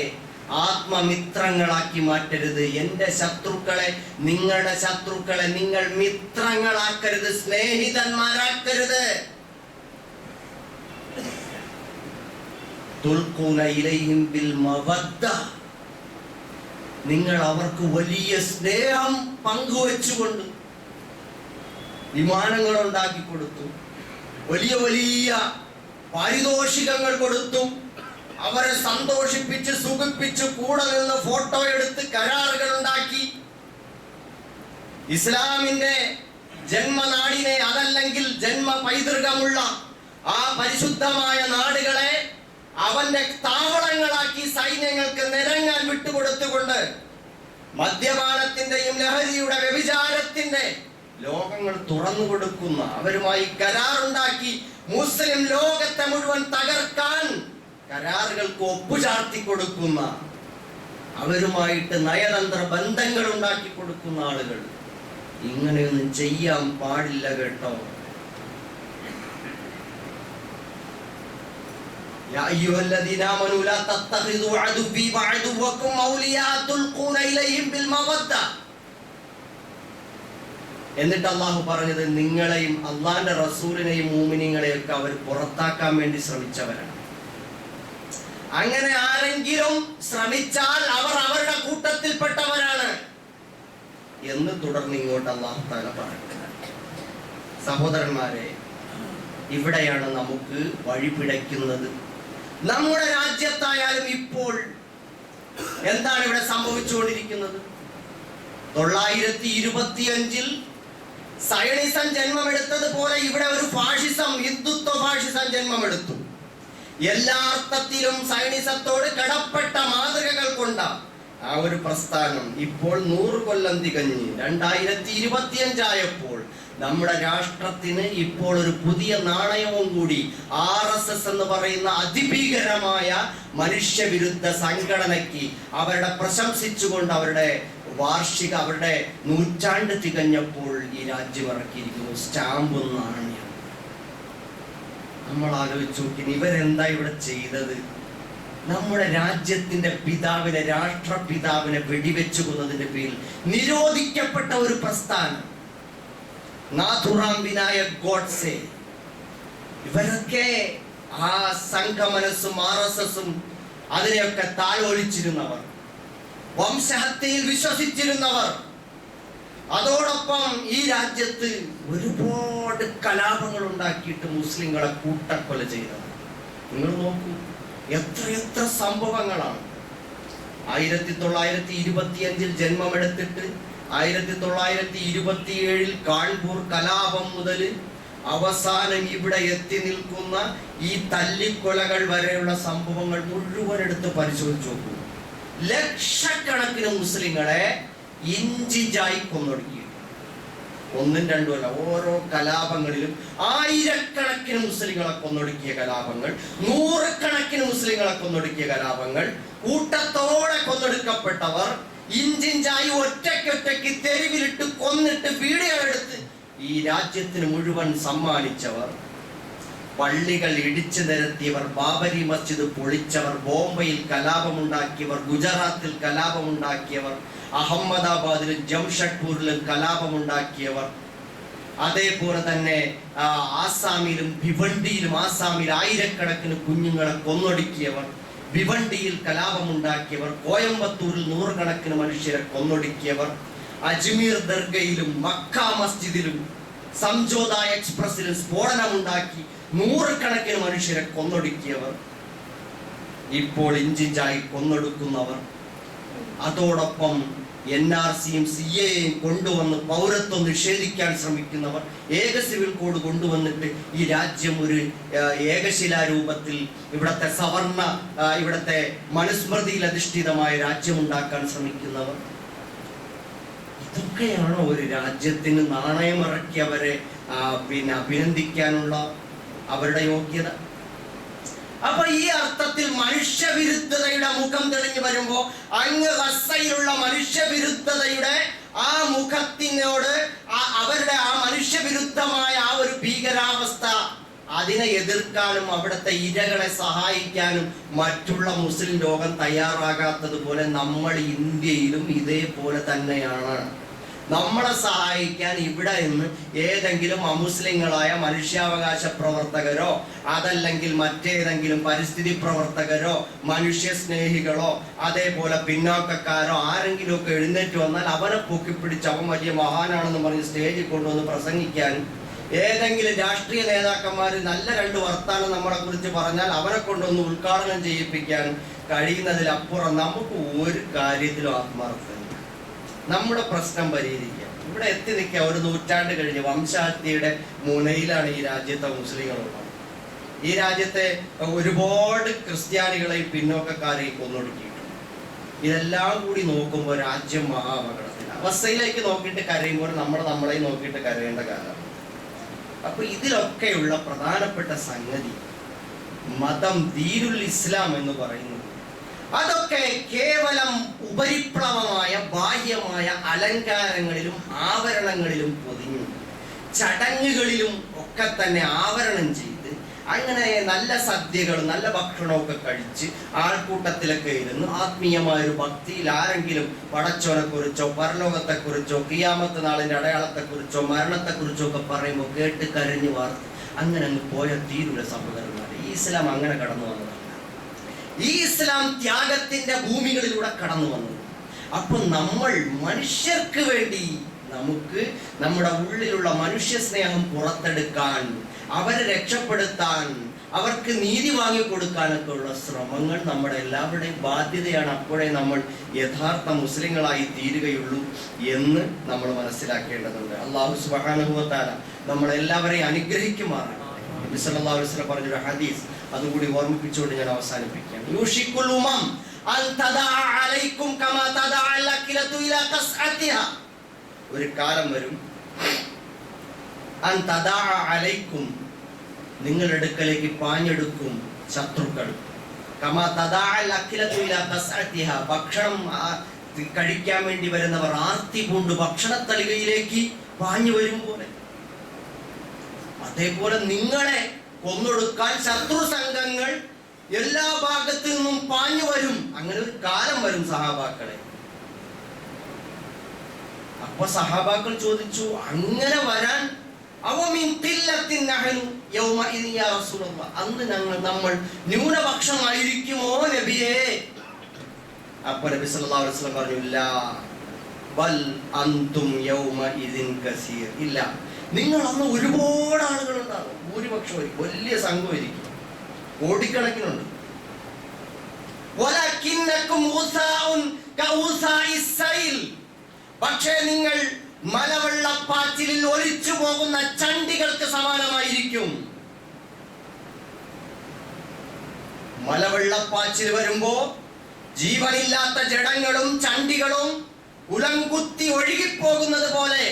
ആത്മമിത്രങ്ങളാക്കി മാറ്റരുത്. എന്റെ ശത്രുക്കളെ, നിങ്ങളുടെ ശത്രുക്കളെ നിങ്ങൾ മിത്രങ്ങളാക്കരുത്, സ്നേഹിതന്മാരാക്കരുത്. തുൽഖൂന ഇലൈഹിം ബിൽ മവദ്ദ, നിങ്ങൾ അവർക്ക് വലിയ സ്നേഹം പങ്കുവെച്ചുകൊണ്ട് വിമാനങ്ങൾ ഉണ്ടാക്കി കൊടുത്തു, വലിയ വലിയ പാരിതോഷികങ്ങൾ കൊടുത്തു, അവരെ സന്തോഷിപ്പിച്ച് സുഖിപ്പിച്ച് കൂടെ നിന്ന് ഫോട്ടോ എടുത്ത് കരാറുകൾ ഉണ്ടാക്കി. ഇസ്ലാമിന്റെ ജന്മനാടിനെ, അതല്ലെങ്കിൽ ജന്മ പൈതൃകമുള്ള ആ പരിശുദ്ധമായ നാടുകളെ അവന്റെ താവളങ്ങളാക്കി സൈന്യങ്ങൾക്ക് നിരങ്ങാൻ വിട്ടുകൊടുത്തുകൊണ്ട് മദ്യപാനത്തിന്റെയും ലഹരിയുടെ വ്യഭിചാരത്തിന്റെ ലോകങ്ങൾ തുറന്നു കൊടുക്കുന്ന, അവരുമായി കരാറുണ്ടാക്കി മുസ്ലിം ലോകത്തെ മുഴുവൻ തകർക്കാൻ കരാറുകൾക്ക് ഒപ്പുചാർത്തി കൊടുക്കുന്ന, അവരുമായിട്ട് നയതന്ത്ര ബന്ധങ്ങൾ ഉണ്ടാക്കി കൊടുക്കുന്ന ആളുകൾ ഇങ്ങനെയൊന്നും ചെയ്യാൻ പാടില്ല കേട്ടോ. യാ അയ്യുഹല്ലദീന ആമനൂ ലാ തത്തഖിദു അദുവി വഅദുവക്കും ഔലിയാ തുൽഖൂന ഇലൈഹിം ബിൽ മവദ്ദ. എന്നിട്ട് അള്ളാഹു പറഞ്ഞത്, നിങ്ങളെയും അള്ളാന്റെ റസൂലിനെയും മുഅ്മിനീങ്ങളെയും ഒക്കെ അവർ പുറത്താക്കാൻ വേണ്ടി ശ്രമിച്ചവരാണ്. അങ്ങനെ ആരെങ്കിലും ശ്രമിച്ചാൽ അവർ അവരുടെ കൂട്ടത്തിൽപ്പെട്ടവരാണ് എന്ന് തുടർന്ന് ഇങ്ങോട്ട് അള്ളാഹു തആല പറയുന്നത്. സഹോദരന്മാരെ, ഇവിടെയാണ് നമുക്ക് വഴിപിഴയ്ക്കുന്നത്. നമ്മുടെ രാജ്യത്തായാലും ഇപ്പോൾ എന്താണ് ഇവിടെ സംഭവിച്ചുകൊണ്ടിരിക്കുന്നത്? 925 സയണിസം ജന്മമെടുത്തതുപോലെ ഇവിടെ ഒരു ഫാഷിസം, ഹിന്ദുത്വ ഫാഷിസം ജന്മമെടുത്തു. എല്ലാ അർത്ഥത്തിലും സയണിസത്തോട് കടപ്പെട്ട മാതൃകകൾ കൊണ്ട ആ ഒരു പ്രസ്ഥാനം ഇപ്പോൾ 100 കൊല്ലം തികഞ്ഞ് 2025 ആയപ്പോൾ നമ്മുടെ രാഷ്ട്രത്തിന് ഇപ്പോൾ ഒരു പുതിയ നാണയവും കൂടി RSS എന്ന് പറയുന്ന അതിഭീകരമായ മനുഷ്യവിരുദ്ധ സംഘടനയ്ക്ക് അവരുടെ പ്രശംസിച്ചുകൊണ്ട് അവരുടെ വാർഷിക, അവരുടെ 100 തികഞ്ഞപ്പോൾ ഈ രാജ്യം ഇറക്കിയിരിക്കുന്നു സ്റ്റാമ്പും നാണയം. നമ്മൾ ആലോചിച്ചു നോക്കി, ഇവരെന്താ ഇവിടെ ചെയ്തത്? നമ്മുടെ രാജ്യത്തിന്റെ പിതാവിനെ, രാഷ്ട്രപിതാവിനെ വെടിവെച്ചു കൊന്നതിന്റെ പേരിൽ നിരോധിക്കപ്പെട്ട ഒരു പ്രസ്ഥാനം, നാഥുറാം വിനായക് ഗോഡ്സെ. ഇവരൊക്കെ ആ സംഘമനസ്സും RSSഉം അതിനെയൊക്കെ താലോലിച്ചിരുന്നവർ, വംശഹത്യയിൽ വിശ്വസിച്ചിരുന്നവർ, അതോടൊപ്പം ഈ രാജ്യത്ത് ഒരുപാട് കലാപങ്ങൾ ഉണ്ടാക്കിയിട്ട് മുസ്ലിങ്ങളെ കൂട്ടക്കൊല ചെയ്തവർ. നിങ്ങൾ നോക്കൂ, എത്രയെത്ര സംഭവങ്ങളാണ്. 1925 ജന്മമെടുത്തിട്ട് 1927 കാൺപൂർ കലാപം മുതൽ അവസാനം ഇവിടെ എത്തി നിൽക്കുന്ന ഈ തല്ലിക്കൊലകൾ വരെയുള്ള സംഭവങ്ങൾ മുഴുവൻ എടുത്ത് പരിശോധിച്ച് നോക്കൂ. ലക്ഷക്കണക്കിന് മുസ്ലിങ്ങളെ ഇഞ്ചിഞ്ചായി കൊന്നൊടുക്കി. ഒന്നും രണ്ടും അല്ല, ഓരോ കലാപങ്ങളിലും ആയിരക്കണക്കിന് മുസ്ലിങ്ങളെ കൊന്നൊടുക്കിയ കലാപങ്ങൾ, നൂറുകണക്കിന് മുസ്ലിങ്ങളെ കൊന്നൊടുക്കിയ കലാപങ്ങൾ, കൂട്ടത്തോടെ കൊന്നൊടുക്കപ്പെട്ടവർ, ഇഞ്ചിഞ്ചായി ഒറ്റയ്ക്കൊറ്റയ്ക്ക് തെരുവിലിട്ട് കൊന്നിട്ട് വീഡിയോ എടുത്ത് ഈ രാജ്യത്തിന് മുഴുവൻ സമ്മാനിച്ചവർ, പള്ളികൾ ഇടിച്ചു നിരത്തിയവർ, ബാബരി മസ്ജിദ് പൊളിച്ചവർ, ബോംബെയിൽ കലാപമുണ്ടാക്കിയവർ, ഗുജറാത്തിൽ കലാപമുണ്ടാക്കിയവർ, അഹമ്മദാബാദിലും ജംഷഡ്പൂരിലും കലാപമുണ്ടാക്കിയവർ, അതേപോലെ തന്നെ ആസാമിലും ഭിവണ്ടിയിലും ആസാമിൽ ആയിരക്കണക്കിന് കുഞ്ഞുങ്ങളെ കൊന്നൊടുക്കിയവർ, ഭിവണ്ടിയിൽ കലാപമുണ്ടാക്കിയവർ, കോയമ്പത്തൂരിൽ നൂറുകണക്കിന് മനുഷ്യരെ കൊന്നൊടുക്കിയവർ, അജ്മീർ ദർഗയിലും മക്ക മസ്ജിദിലും സംജോത എക്സ്പ്രസിലും സ്ഫോടനമുണ്ടാക്കി നൂറുകണക്കിന് മനുഷ്യരെ കൊന്നൊടുക്കിയവർ, ഇപ്പോൾ ഇഞ്ചിഞ്ചായി കൊന്നൊടുക്കുന്നവർ, അതോടൊപ്പം NRCയും CAയും കൊണ്ടുവന്ന് പൗരത്വം നിഷേധിക്കാൻ ശ്രമിക്കുന്നവർ, ഏക സിവിൽ കോഡ് കൊണ്ടുവന്നിട്ട് ഈ രാജ്യം ഒരു ഏകശിലാരൂപത്തിൽ ഇവിടത്തെ സവർണ ഇവിടത്തെ മനുസ്മൃതിയിൽ അധിഷ്ഠിതമായ രാജ്യമുണ്ടാക്കാൻ ശ്രമിക്കുന്നവർ, ഇതൊക്കെയാണോ ഒരു രാജ്യത്തിന് നാണയമിറക്കിയവരെ അഭിനന്ദിക്കാനുള്ള അവരുടെ യോഗ്യത? അപ്പൊ ഈ അർത്ഥത്തിൽ മനുഷ്യവിരുദ്ധതയുടെ മുഖം തെളിഞ്ഞു വരുമ്പോ അങ്ങ് ഗസയിലുള്ള മനുഷ്യവിരുദ്ധതയുടെ ആ മുഖത്തിനോട് അവരുടെ ആ മനുഷ്യവിരുദ്ധമായ ആ ഒരു ഭീകരാവസ്ഥ, അതിനെ എതിർക്കാനും അവിടുത്തെ ഇരകളെ സഹായിക്കാനും മറ്റുള്ള മുസ്ലിം ലോകം തയ്യാറാകാത്തത് പോലെ നമ്മൾ ഇന്ത്യയിലും ഇതേപോലെ തന്നെയാണ്. നമ്മളെ സഹായിക്കാൻ ഇവിടെ നിന്ന് ഏതെങ്കിലും അമുസ്ലിങ്ങളായ മനുഷ്യാവകാശ പ്രവർത്തകരോ അതല്ലെങ്കിൽ മറ്റേതെങ്കിലും പരിസ്ഥിതി പ്രവർത്തകരോ മനുഷ്യ സ്നേഹികളോ അതേപോലെ പിന്നോക്കക്കാരോ ആരെങ്കിലും ഒക്കെ എഴുന്നേറ്റ് വന്നാൽ അവനെ പൊക്കിപ്പിടിച്ച് അവൻ വലിയ മഹാനാണെന്ന് പറഞ്ഞ് സ്റ്റേജിൽ കൊണ്ടുവന്ന് പ്രസംഗിക്കാനും, ഏതെങ്കിലും രാഷ്ട്രീയ നേതാക്കന്മാർ നല്ല രണ്ട് വർത്താനം നമ്മളെ കുറിച്ച് പറഞ്ഞാൽ അവരെ കൊണ്ടൊന്ന് ഉദ്ഘാടനം ചെയ്യിപ്പിക്കാനും കഴിയുന്നതിലപ്പുറം നമുക്ക് ഒരു കാര്യത്തിലും ആത്മാർത്ഥത. നമ്മുടെ പ്രശ്നം പരിഹരിക്കാം, ഇവിടെ എത്തി നിൽക്കുക. ഒരു നൂറ്റാണ്ട് കഴിഞ്ഞ് വംശഹത്യയുടെ മുനയിലാണ് ഈ രാജ്യത്തെ മുസ്ലിങ്ങളുള്ളത്. ഈ രാജ്യത്തെ ഒരുപാട് ക്രിസ്ത്യാനികളെയും പിന്നോക്കക്കാരെയും കൊന്നൊടുക്കിയിട്ടുണ്ട്. ഇതെല്ലാം കൂടി നോക്കുമ്പോൾ രാജ്യം മഹാപകടത്തിൽ അവസ്ഥയിലേക്ക് നോക്കിയിട്ട് കരയുമ്പോൾ നമ്മളെയും നോക്കിയിട്ട് കരയേണ്ട കാലമാണ്. അപ്പൊ ഇതിലൊക്കെയുള്ള പ്രധാനപ്പെട്ട സംഗതി മതം, ദീനുൽ ഇസ്ലാം എന്ന് പറയുന്നത്, അതൊക്കെ കേവലം ഉപരിപ്ലവമായ ബാഹ്യമായ അലങ്കാരങ്ങളിലും ആവരണങ്ങളിലും പൊതിഞ്ഞു, ചടങ്ങുകളിലും ഒക്കെ തന്നെ ആവരണം ചെയ്ത്, അങ്ങനെ നല്ല സദ്യകളും നല്ല ഭക്ഷണമൊക്കെ കഴിച്ച് ആൾക്കൂട്ടത്തിലൊക്കെ ഇരുന്ന് ആത്മീയമായൊരു ഭക്തിയിൽ ആരെങ്കിലും പടച്ചോനെ കുറിച്ചോ പരലോകത്തെക്കുറിച്ചോ ഖിയാമത്ത് നാളിന്റെ അടയാളത്തെക്കുറിച്ചോ മരണത്തെക്കുറിച്ചോ ഒക്കെ പറയുമ്പോൾ കേട്ട് കരഞ്ഞു വാർത്ത് അങ്ങനെ അങ്ങ് പോയ തീരുള്ള സഹോദരന്മാരെ, ഈ ഇസ്ലാം അങ്ങനെ കടന്നു വന്നതാണ്. ഈ ഇസ്ലാം ത്യാഗത്തിന്റെ ഭൂമികളിലൂടെ കടന്നു വന്നു. അപ്പൊ നമ്മൾ മനുഷ്യർക്ക് വേണ്ടി നമുക്ക് നമ്മുടെ ഉള്ളിലുള്ള മനുഷ്യ സ്നേഹം പുറത്തെടുക്കാൻ, അവരെ രക്ഷപ്പെടുത്താൻ, അവർക്ക് നീതി വാങ്ങിക്കൊടുക്കാനൊക്കെ ഉള്ള ശ്രമങ്ങൾ നമ്മുടെ എല്ലാവരുടെയും ബാധ്യതയാണ്. അപ്പോഴേ നമ്മൾ യഥാർത്ഥ മുസ്ലിങ്ങളായി തീരുകയുള്ളൂ എന്ന് നമ്മൾ മനസ്സിലാക്കേണ്ടതുണ്ട്. അല്ലാഹു സുബ്ഹാനഹു വ തആല നമ്മളെല്ലാവരെയും അനുഗ്രഹിക്കുമാറാണ്. നബി സല്ലല്ലാഹു അലൈഹി വസല്ലം പറഞ്ഞൊരു ഹദീസ് അതുകൂടി ഓർമ്മിപ്പിച്ചുകൊണ്ട് ഞാൻ അവസാനിപ്പിക്കാം. യൂഷിക്കുൽ ഉമം അൻ തദഅ അലൈക്കും കമാ തദഅ അൽ-അഖിലതു ഇലാ ഖസ്അതിഹാ. ഒരു കാലം വരും, അൻ തദഅ അലൈക്കും, നിങ്ങളുടെ അടുക്കലേക്ക് പാഞ്ഞെടുക്കും ശത്രുക്കൾ, കമാ തദഅ അൽ-അഖിലതു ഇലാ ഖസ്അതിഹാ, ഭക്ഷണം കഴിക്കാൻ വേണ്ടി വരുന്നവർ ആർത്തി പൂണ്ട് ഭക്ഷണത്തളികയിലേക്ക് പാഞ്ഞു വരും പോലെ, അതേപോലെ നിങ്ങളെ കൊന്നൊടുക്കാൻ ശത്രു സംഘങ്ങൾ എല്ലാ ഭാഗത്തു നിന്നും പാഞ്ഞു വരും. അങ്ങനെ ഒരു കാലം വരും സഹാബാക്കളെ. അപ്പൊ സഹാബാക്കൾ ചോദിച്ചു, അങ്ങനെ വരാൻ അന്ന് നമ്മൾ ന്യൂനപക്ഷമായിരിക്കുമോ നബിയേ അപ്പോൾ നബി സല്ലല്ലാഹു അലൈഹി വസല്ലം പറഞ്ഞു, ലാ ബൽ അൻതും യൗമഇദിൻ കസീർ. ഇല്ല, നിങ്ങൾ അന്ന് ഒരുപാട് ആളുകളുണ്ടാകും, ഭൂരിപക്ഷം വലിയ സംഘമായിരിക്കും, കോടിക്കണക്കിനുണ്ട്. വലകിന്നകും ഗുസാഉൻ കഉസാഇസ് സൈൽ. പക്ഷേ നിങ്ങൾ മലവെള്ളപ്പാച്ചിലിൽ ഒലിച്ചു പോകുന്ന ചണ്ടികൾക്ക് സമാനമായിരിക്കും. മലവെള്ളപ്പാച്ചിൽ വരുമ്പോ ജീവനില്ലാത്ത ജഡങ്ങളും ചണ്ടികളും ഉലംകുത്തി ഒഴുകിപ്പോകുന്നത് പോലെ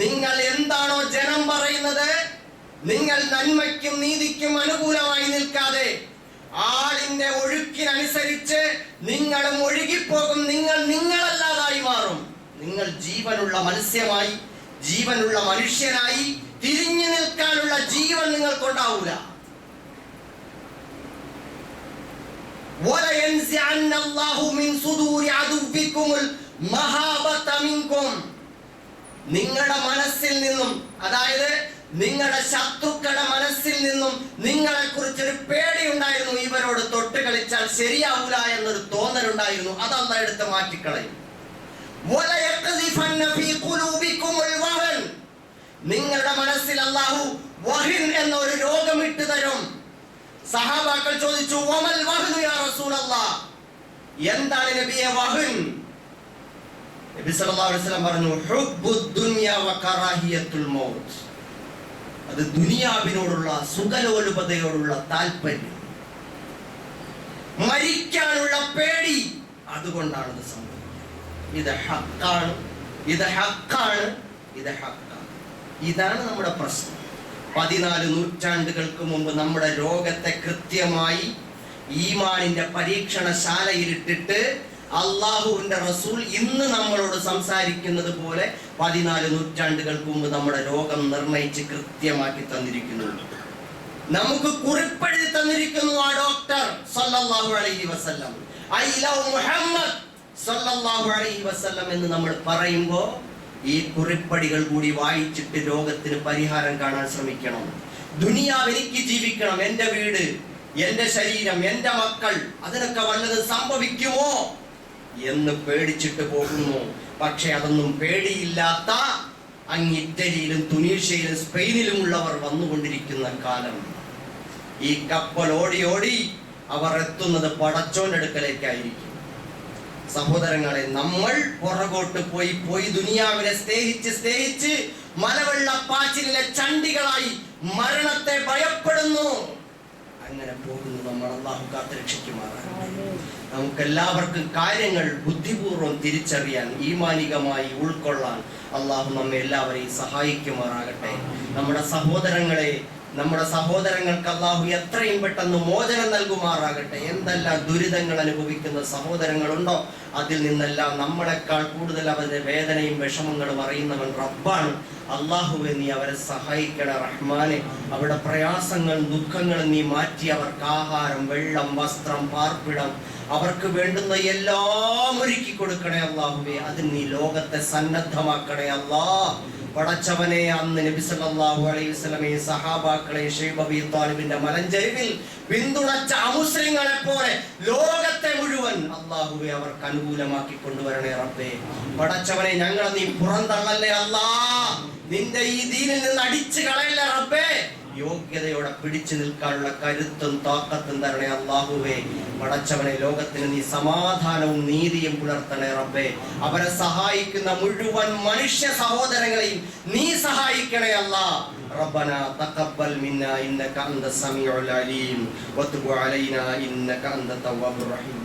നിങ്ങൾ എന്താണോ ജനം പറയുന്നത്, നിങ്ങൾ നന്മയ്ക്കും നീതിക്കും അനുകൂലമായി നിൽക്കാതെ ആളിന്റെ ഒഴുക്കിനനുസരിച്ച് നിങ്ങളും ഒഴുകിപ്പോകും. നിങ്ങൾ നിങ്ങളല്ലാതായി മാറും. നിങ്ങൾ ജീവനുള്ള മത്സ്യമായി, ജീവനുള്ള മനുഷ്യനായി തിരിഞ്ഞു നിൽക്കാനുള്ള ജീവൻ നിങ്ങൾക്കുണ്ടാവൂല. നിങ്ങളുടെ മനസ്സിൽ നിന്നും, അതായത് നിങ്ങളുടെ ശത്രുക്കളുടെ മനസ്സിൽ നിന്നും നിങ്ങളെ കുറിച്ചൊരു പേടി ഉണ്ടായിരുന്നു. ഇവരോട് തൊട്ട് കളിച്ചാൽ ശരിയാവൂല എന്നൊരു തോന്നലുണ്ടായിരുന്നു. അതല്ല എടുത്ത് മാറ്റിക്കളയും. നിങ്ങളുടെ മനസ്സിൽ അല്ലാഹു വഹിൻ എന്ന ഒരു രോഗം ഇട്ടു തരും. സഹാബാക്കൾ ചോദിച്ചു, വമൽ വഹ്നു യാ റസൂലല്ലാഹ്, എന്താണ് നബിയെ വഹൻ? നബി സല്ലല്ലാഹു അലൈഹി വസല്ലം പറഞ്ഞു, ഹുബ്ബുദ് ദുനിയ വ കറാഹിയത്തുൽ മൗത്ത്. അത് ദുനിയാവിനോടുള്ള സുഖലോലുപതയോടുള്ള താല്പര്യം, മരിക്കാനുള്ള പേടി, അതുകൊണ്ടാണ് ഇത് സംഭവിക്കുന്നത്. ഇത് ഹക്കാണ്, ഇത് ഹക്കാണ്, ഇത് ഹക്കാണ്. ഇതാണ് നമ്മുടെ പ്രശ്നം. 14 നൂറ്റാണ്ടുകൾക്ക് മുമ്പ് നമ്മുടെ രോഗത്തെ കൃത്യമായി ഈമാനിന്റെ പരീക്ഷണശാലയിലിട്ടിട്ട് അള്ളാഹുവിന്റെ റസൂൽ ഇന്ന് നമ്മളോട് സംസാരിക്കുന്നത് പോലെ 14 നൂറ്റാണ്ടുകൾക്ക് മുമ്പ് നമ്മുടെ രോഗം നിർണയിച്ച് കൃത്യമാക്കി തന്നിരിക്കുന്നുണ്ട്. നമുക്ക് കുറിപ്പെഴുതി തന്നിരിക്കുന്നു ആ ഡോക്ടർ സല്ലല്ലാഹു അലൈഹി വസല്ലം. ഐ ലവ് മുഹമ്മദ് സല്ലല്ലാഹു അലൈഹി വസല്ലം എന്ന് നമ്മൾ പറയുമ്പോൾ ഈ കുറിപ്പടികൾ കൂടി വായിച്ചിട്ട് രോഗത്തിന് പരിഹാരം കാണാൻ ശ്രമിക്കണം. ദുനിയാവ് എനിക്ക് ജീവിക്കണം, എന്റെ വീട്, എന്റെ ശരീരം, എന്റെ മക്കൾ, അതിനൊക്കെ വല്ലതും സംഭവിക്കുമോ എന്ന് പേടിച്ചിട്ട് പോകുന്നു. പക്ഷെ അതൊന്നും പേടിയില്ലാത്ത അങ്ങ് ഇറ്റലിയിലും തുനീഷ്യയിലും സ്പെയിനിലും ഉള്ളവർ വന്നുകൊണ്ടിരിക്കുന്ന കാലം. ഈ കപ്പൽ ഓടി ഓടി അവർ എത്തുന്നത് പടച്ചോന്റെ അടുക്കലേക്കായിരിക്കും. സഹോദരങ്ങളെ, നമ്മൾ പുറകോട്ട് പോയി ദുനിയാവിനെ സ്നേഹിച്ച് മലവെള്ളപ്പാച്ചിലെ ചണ്ടികളായി മരണത്തെ ഭയപ്പെടുന്നു. അങ്ങനെ പോകുന്നു നമ്മൾ. അല്ലാഹു കാത്തുരക്ഷിക്കുമാറാകട്ടെ. നമുക്കെല്ലാവർക്കും കാര്യങ്ങൾ ബുദ്ധിപൂർവ്വം തിരിച്ചറിയാൻ, ഈമാനികമായി ഉൾക്കൊള്ളാൻ അല്ലാഹു നമ്മെ എല്ലാവരെയും സഹായിക്കുമാറാകട്ടെ. നമ്മുടെ സഹോദരങ്ങൾക്ക് അല്ലാഹു എത്രയും പെട്ടെന്ന് മോചനം നൽകുമാറാകട്ടെ. എന്തെല്ലാം ദുരിതങ്ങൾ അനുഭവിക്കുന്ന സഹോദരങ്ങളുണ്ടോ അതിൽ നിന്നെല്ലാം നമ്മളെക്കാൾ കൂടുതൽ അവരുടെ വേദനയും വിഷമങ്ങളും അറിയുന്നവൻ റബ്ബാണ്. അല്ലാഹുവേ, നീ അവരെ സഹായിക്കണേ റഹ്മാനെ. അവരുടെ പ്രയാസങ്ങളും ദുഃഖങ്ങളും നീ മാറ്റി അവർക്ക് ആഹാരം, വെള്ളം, വസ്ത്രം, പാർപ്പിടം, അവർക്ക് വേണ്ടുന്ന എല്ലാം ഒരുക്കി കൊടുക്കണേ അല്ലാഹുവേ. അതിന് നീ ലോകത്തെ സന്നദ്ധമാക്കണേ അല്ലാഹ്. പടച്ചവനെ, അന്ന് നബി സല്ലല്ലാഹു അലൈഹി വസല്ലമയെ, സഹാബാക്കളെ, ശൈബ് അബീ ത്വാലിബിന്റെ മലഞ്ചരിവിൽ പിന്തുണച്ച അമുസ്ലിങ്ങളെ പോലെ ലോകത്തെ മുഴുവൻ അല്ലാഹുവേ അവർക്ക് അനുകൂലമാക്കി കൊണ്ടുവരണേ റബ്ബേ. പടച്ചവനെ, ഞങ്ങളെ നീ പുറന്തള്ളല്ലേ അല്ലാഹ്. നിന്റെ ഈ ദീനിൽ നിന്ന് അടിച്ചു കളയല്ലേ റബ്ബേ. യോഗ്യതയോടെ പിടിച്ചു നിൽക്കാനുള്ള കരുത്തും താക്കത്തും തരണേ അല്ലാഹുവേ. പടച്ചവനെ, ലോകത്തിന് നീ സമാധാനവും നീതിയും പുലർത്തണേ റബ്ബേ. അവരെ സഹായിക്കുന്ന മുഴുവൻ മനുഷ്യ സഹോദരങ്ങളെയും നീ സഹായിക്കണേ അല്ലാഹ്. റബ്ബനാ തഖബ്ബൽ മിന്നാ ഇന്നക അൻത സമീഉൽ അലീം വതുബ് അലൈനാ ഇന്നക അൻത തവ്വാബുർ റഹീം.